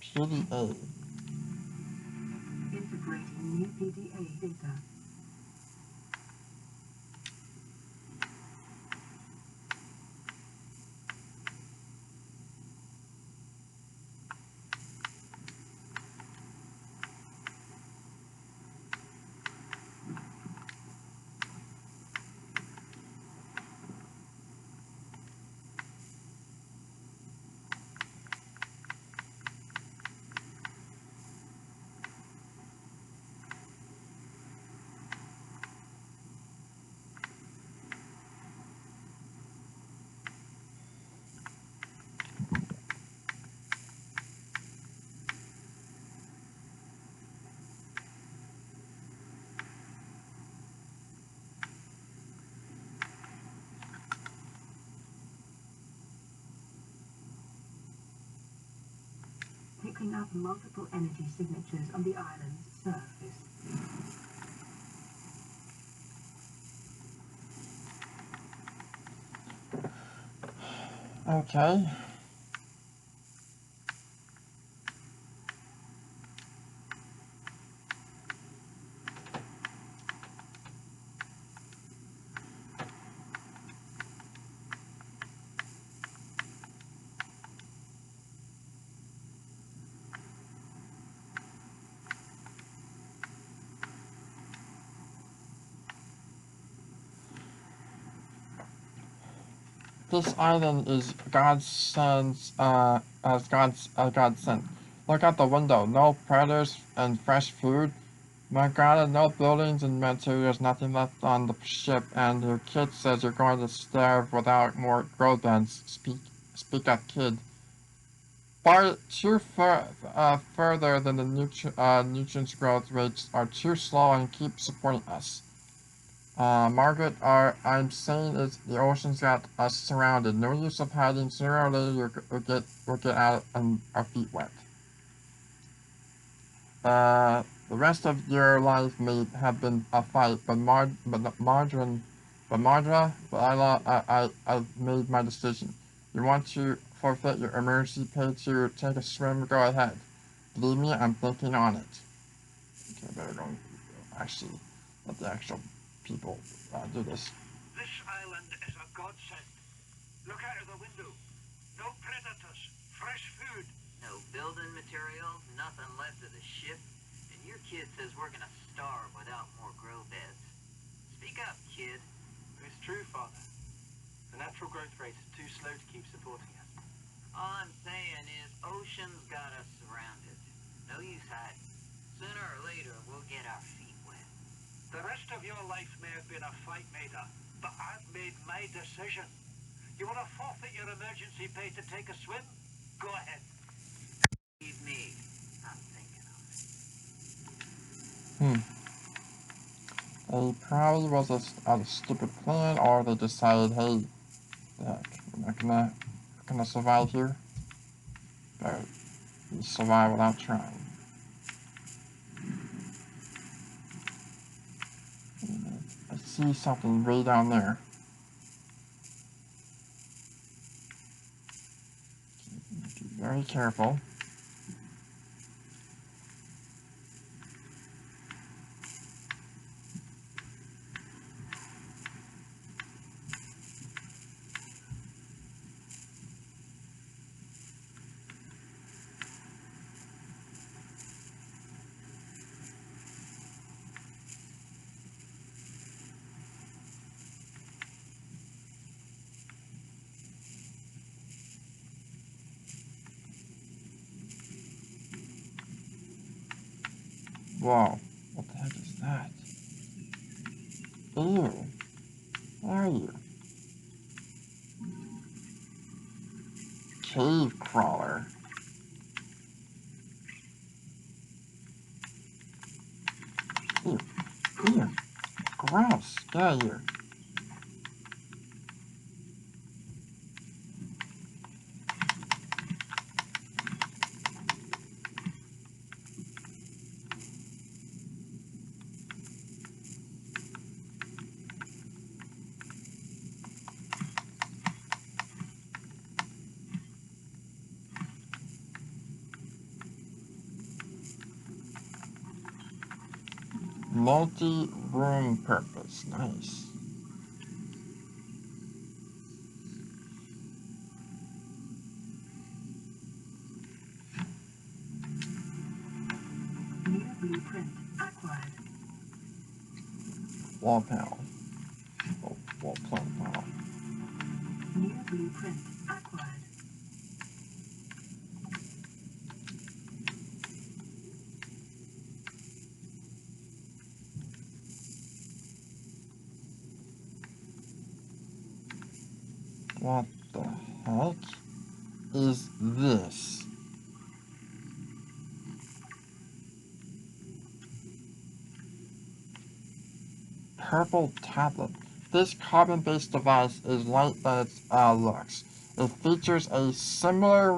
PDA. Integrating new PDA data. picking up multiple energy signatures on the island's surface. Okay. This island is God's sent, as God sent. Look out the window. No predators and fresh food. My God, no buildings and materials, nothing left on the ship, and your kid says you're going to starve without more grow beds. Speak up, kid. Far too further than the nutrients growth rates are too slow and keep supporting us. Margaret, I'm saying is the ocean's got us surrounded. No use of hiding. Sooner or later we'll get out and our feet wet. The rest of your life may have been a fight, but I've made my decision. You want to forfeit your emergency pay to take a swim? Go ahead. Believe me, I'm thinking on it. Okay, I better go actually let the actual people do this. This island is a godsend. Look out of the window. No predators, fresh food. No building materials, nothing left of the ship, and your kid says we're gonna starve without more grow beds. Speak up, kid. It's true, Father. The natural growth rate is too slow to keep supporting us. All I'm saying is ocean's got us surrounded. No use hiding. Sooner or later, we'll get our feet wet. The rest of your life may have been a fight, Maida, but I've made my decision. You want to forfeit your emergency pay to take a swim? Go ahead. Believe me, I'm thinking of it. It probably was a stupid plan, or they decided, hey, heck, we're not gonna survive here. But we survive without trying. I see something way down there. Be very careful. Whoa, what the heck is that? Ew, what are you? Cave crawler. Ew, ew, gross, get out of here. Multi-room purpose, nice. New blueprint acquired. Wall panel. Oh, wall plate panel. New blueprint acquired. What the heck is this? Purple tablet. This carbon-based device is light than it looks. It features a similar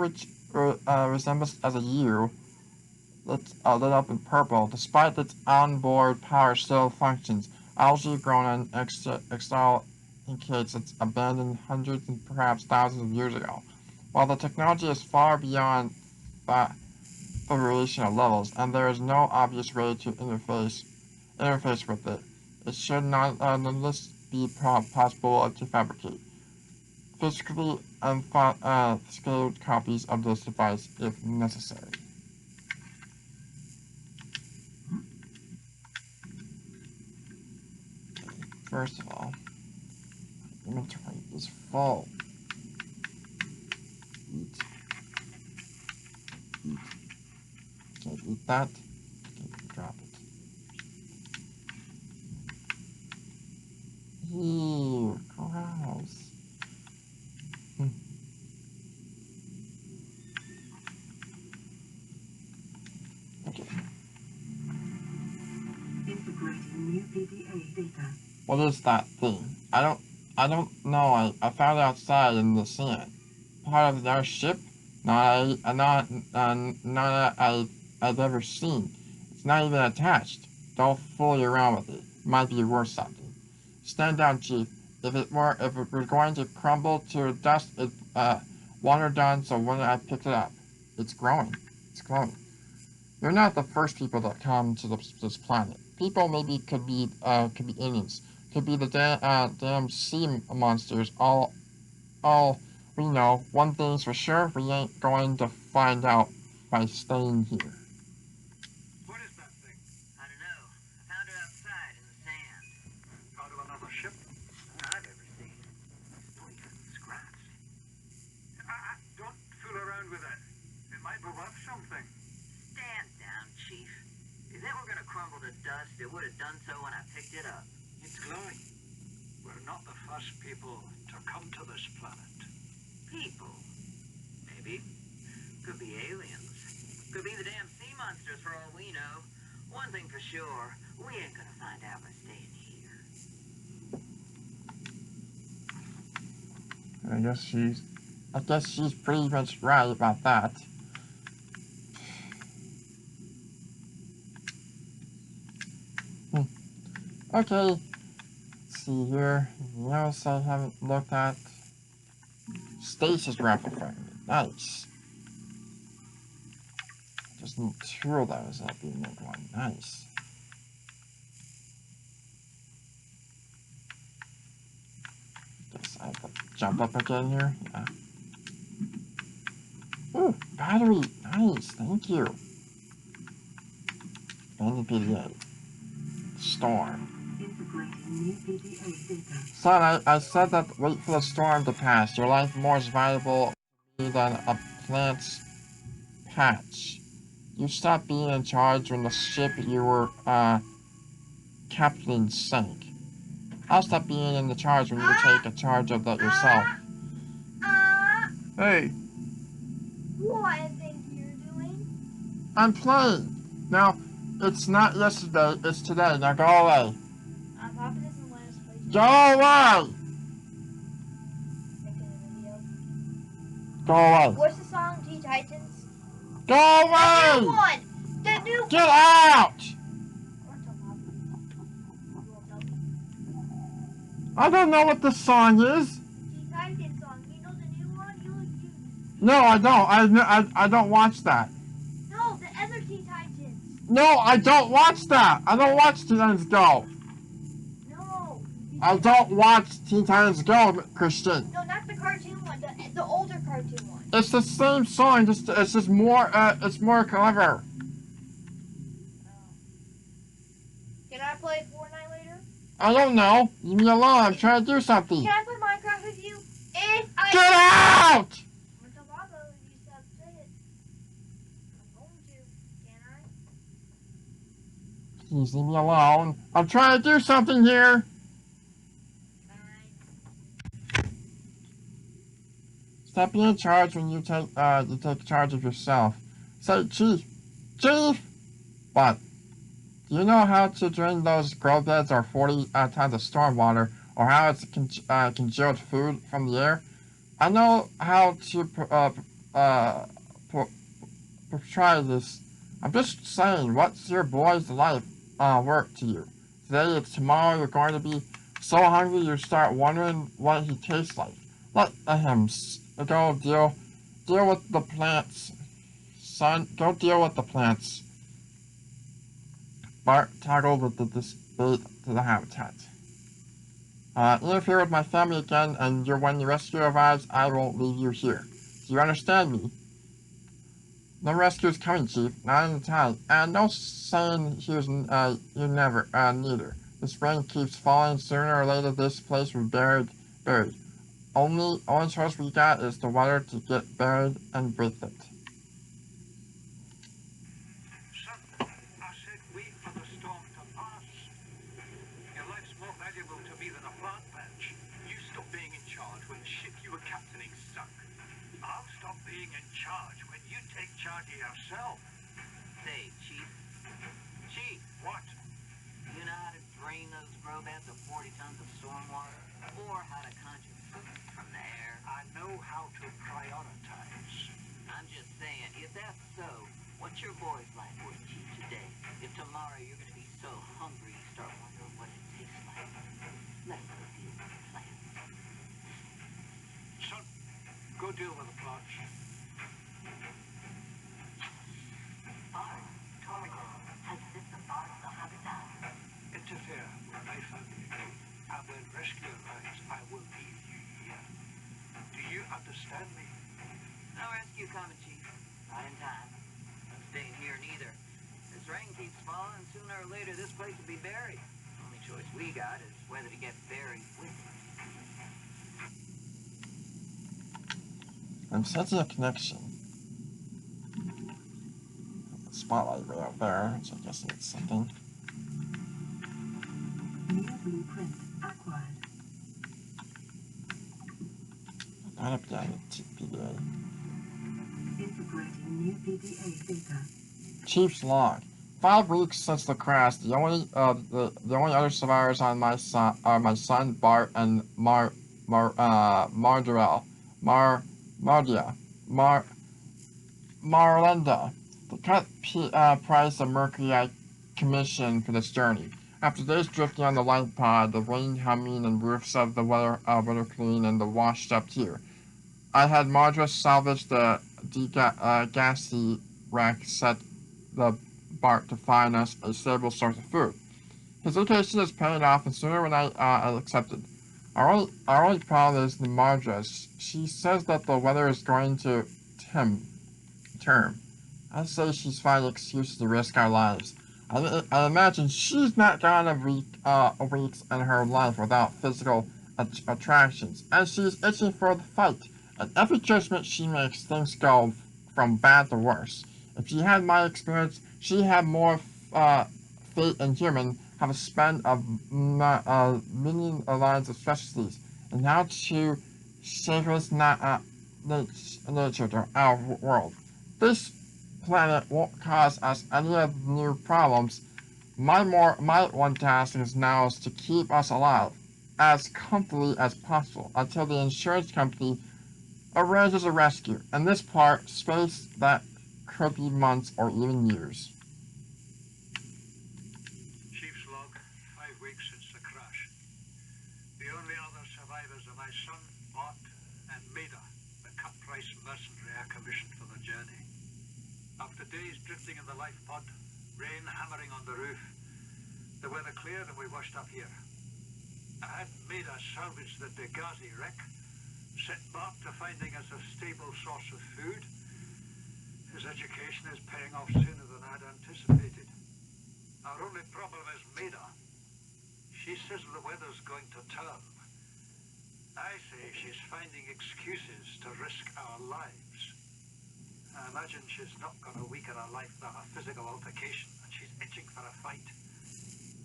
resembles as a U, lit up in purple. Despite its onboard power still functions, algae grown in external indicates it's abandoned hundreds and perhaps thousands of years ago. While the technology is far beyond variation levels, and there is no obvious way to interface with it, it should not nonetheless be possible to fabricate physically unscaled copies of this device if necessary. First of all, inventory is full. Eat. Can't eat that. Can't drop it. Ew, gross. Okay. Integrating new PDA data. What is that thing? I don't know. I found it outside in the sand. Part of their ship? Not I've ever seen. It's not even attached. Don't fool around with it. Might be worth something. Stand down, Chief. If it were going to crumble to dust, it wandered down. So when I picked it up, it's growing. It's glowing. You're not the first people that come to this planet. People maybe could be aliens. Could be the damn sea monsters. All we know. One thing's for sure, we ain't going to find out by staying here. What is that thing? I don't know. I found it outside in the sand. Out of another ship? None I've ever seen. Not even scratched. Don't fool around with it. It might be worth something. Stand down, Chief. If it were gonna crumble to dust, it would have done so when I picked it up. It's glowing. We're not the first people to come to this planet. People. Maybe. Could be aliens. Could be the damn sea monsters for all we know. One thing for sure, we ain't gonna find out by staying here. I guess she's pretty much right about that. Okay. Let's see here. Anything else I haven't looked at? Stasis raffle fragment. Nice. Just need 2 of those. That'll be make one. Nice. Guess I have to jump up again here. Yeah. Ooh, battery. Nice. Thank you. And the PDA. Storm. Integrating new PDA data. Son, I said that wait for the storm to pass. Your life more is valuable than a plant's patch. You stopped being in charge when the ship you were captain sank. I'll stop being in the charge when you take a charge of that yourself. Hey, What is it you're doing? I'm playing. Now, it's not yesterday, it's today. Now go away. Papa doesn't let us play. Go away! Making a video. Go away. What's the song? Teen Titans? Go The new away! one! The new one! Get out! I don't know what the song is. Teen Titans song. You know the new one? You No, I don't. I don't watch that. No, the other Teen Titans. No, I don't watch that. I don't watch Teen Titans Go. No. I don't watch Teen Titans Go, Christian. No, not the cartoon one. The older cartoon one. It's the same song. It's just more. It's more clever. Can I play Fortnite later? I don't know. Leave me alone. I'm trying to do something. Can I play Minecraft with you? If I Get out! I'm gonna tell Papa you said say it. I'm going to. Can I? Please leave me alone. I'm trying to do something here. Fine. Stop being in charge when you take charge of yourself. Say, Chief. Chief! What? Do you know how to drain those grow beds or 40 tons of storm water, or how it's congealed food from the air? I know how to portray this. I'm just saying, what's your boy's life work to you? Today it's tomorrow, you're going to be so hungry you start wondering what he tastes like. Let him go deal with the plants. Son, go deal with the plants. Bart toggled with the bait to the habitat. Interfere with my family again, and when the rescue arrives, I won't leave you here. Do you understand me? No rescue is coming, Chief. Not in time. And no saying here's you never, neither. This rain keeps falling. Sooner or later, this place will be buried. Only choice we got is the water to get buried and with it. Son, I said wait for the storm to pass. Your life's more valuable to me than a plant patch. You stop being in charge when the ship you were captaining sunk. I'll stop being in charge when you take charge of yourself. Say, Chief. Chief, What? you know how to drain those grow beds of 40 tons of stormwater? Or how to conjure food from the air? I know how to prioritize. I'm just saying, if that's so, what's your boy's life worth, Chief, today? If tomorrow you're going to be so hungry you start wondering what it tastes like. Let's go deal with the plants. Son, go deal with the plants. Bart, Torgo has set the bar of the habitat. Interfere with my family, and when rescue arrives, I will leave you here. Do you understand me? No rescue coming, Chief. Not in time. I'm staying here neither. This rain keeps falling, sooner or later this place will be buried. Only choice we got is whether to get buried with it. I'm sensing a connection. The spotlight way out there, so I guess it's something. New blueprint acquired. Not up yet, PDA. Integrating new PDA data. Chief's log. 5 weeks since the crash. The only other survivors on my son are my son Bart and Marlenda. The cut price of Mercury I commissioned for this journey. After days drifting on the light pod, the rain humming and roofs of the weather clean and the washed up tier, I had Marjorie salvage the gassy rack set the Bart to find us a stable source of food. His education is paying off, and sooner when I accepted. Our only problem is the Marjorie. She says that the weather is going to term. I say she's finding excuses to risk our lives. I imagine she's not gone a week in her life without physical attractions, and she's itching for the fight. At every judgment she makes, things go from bad to worse. If she had my experience, she'd have more fate in human, have a span of million lines of specialties, and how to save us nature to our world. This planet won't cause us any of the new problems. My one task is now is to keep us alive as comfortably as possible until the insurance company arranges a rescue. In this part, space that could be months or even years. Chief's log, 5 weeks since the crash. The only other survivors are my son, Bart, and Maida, the cut-price mercenary I commissioned for the journey. After days drifting in the life pod, rain hammering on the roof, the weather cleared and we washed up here. I had Maida salvage the Degazi wreck, set Bart to finding us a stable source of food. His education is paying off sooner than I'd anticipated. Our only problem is Maida. She says the weather's going to turn. I say she's finding excuses to risk our lives. I imagine she's not going to weaken her life without a physical altercation, and she's itching for a fight.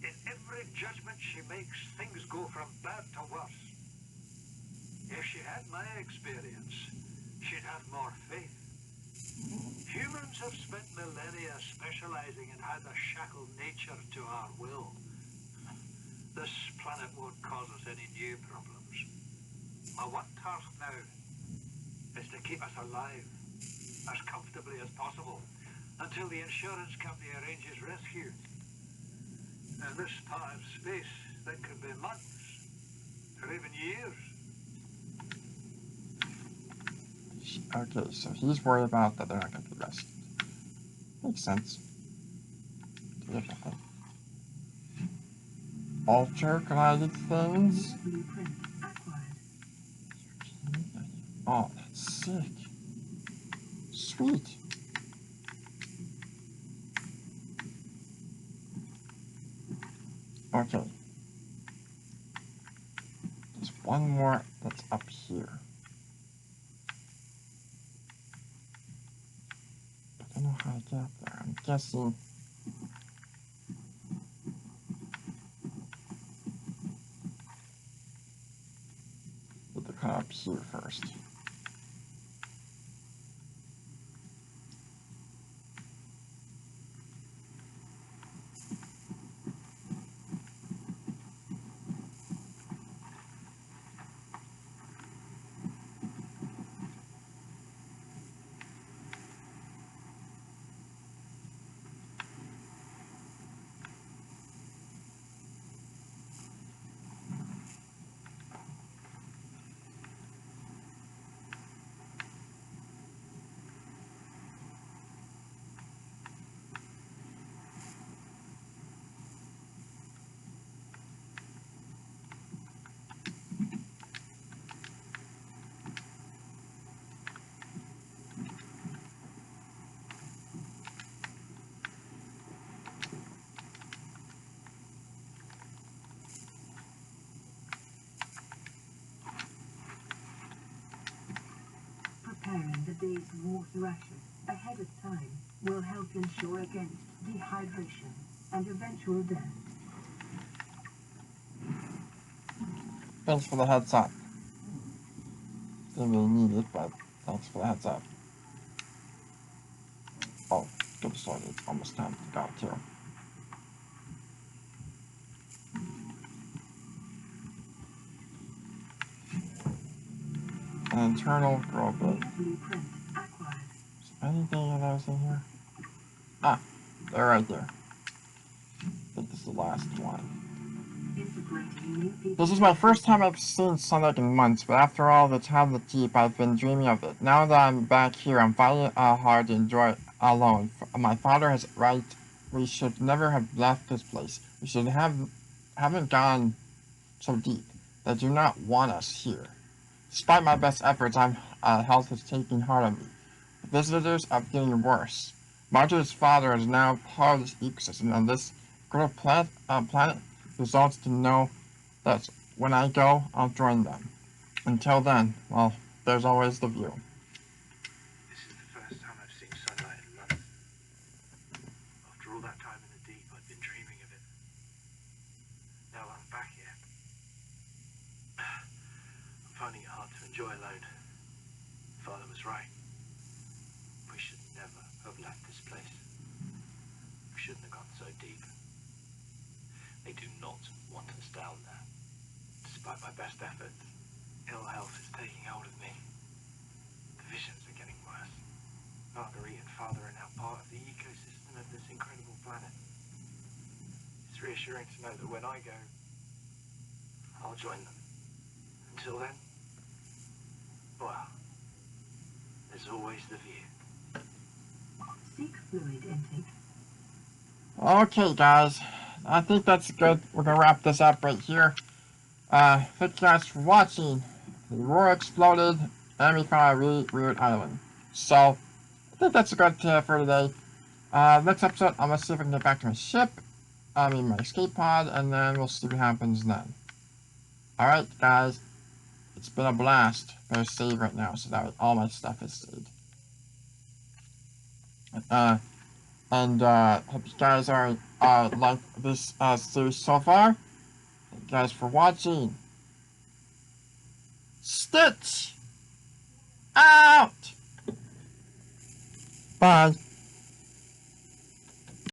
In every judgment she makes, things go from bad to worse. If she had my experience, she'd have more faith. Humans have spent millennia specializing in how to shackle nature to our will. This planet won't cause us any new problems. My one task now is to keep us alive. as comfortably as possible until the insurance company arranges rescue. And this part of space, that could be months, or even years. Okay, so he's worried about that they're not going to be rescued. Makes sense. Definitely. Ultra glided things. Blueprint acquired. Oh, that's sick. Sweet. Okay. There's one more that's up here. I don't know how to get up there. I'm guessing. But they're kind of up here first. Preparing the day's war's ration ahead of time will help ensure against dehydration and eventual death. Thanks for the heads up. Didn't really need it, but thanks for the heads up. Oh, good started. It's almost time to go too. An internal grow bit. Blueprint acquired. Is there anything of those in here? Ah, they're right there. I think this is the last one. Integrating new people. This is my first time I've seen sunlight in months, but after all the time in the deep, I've been dreaming of it. Now that I'm back here, I'm fighting hard to enjoy it alone. My father has right. We should never have left this place. We should haven't gone so deep. They do not want us here. Despite my best efforts, health is taking hard on me. The visitors are getting worse. Marjorie's father is now part of this ecosystem, and this great planet results to know that when I go, I'll join them. Until then, well, there's always the view. This is the first time I've seen sunlight in months. After all that time in the deep, I've been dreaming of it. Now I'm back here. I'm finding it hard to enjoy alone. Father was right. We should never have left this place. We shouldn't have gone so deep. They do not want us down there. Despite my best efforts, ill health is taking hold of me. The visions are getting worse. Marguerite and Father are now part of the ecosystem of this incredible planet. It's reassuring to know that when I go, I'll join them. Until then, well, there's always the view. Seek fluid intake. Okay, guys. I think that's good. We're going to wrap this up right here. Thank you guys for watching. The roar exploded, and we found a really weird island. So, I think that's a good for today. Next episode, I'm going to see if I can get back to my ship. I mean, my escape pod, and then we'll see what happens then. Alright, guys. It's been a blast. Better save right now, so that all my stuff is saved. Hope you guys are, like this, series so far. Thank you guys for watching. Stitch! Out! Bye.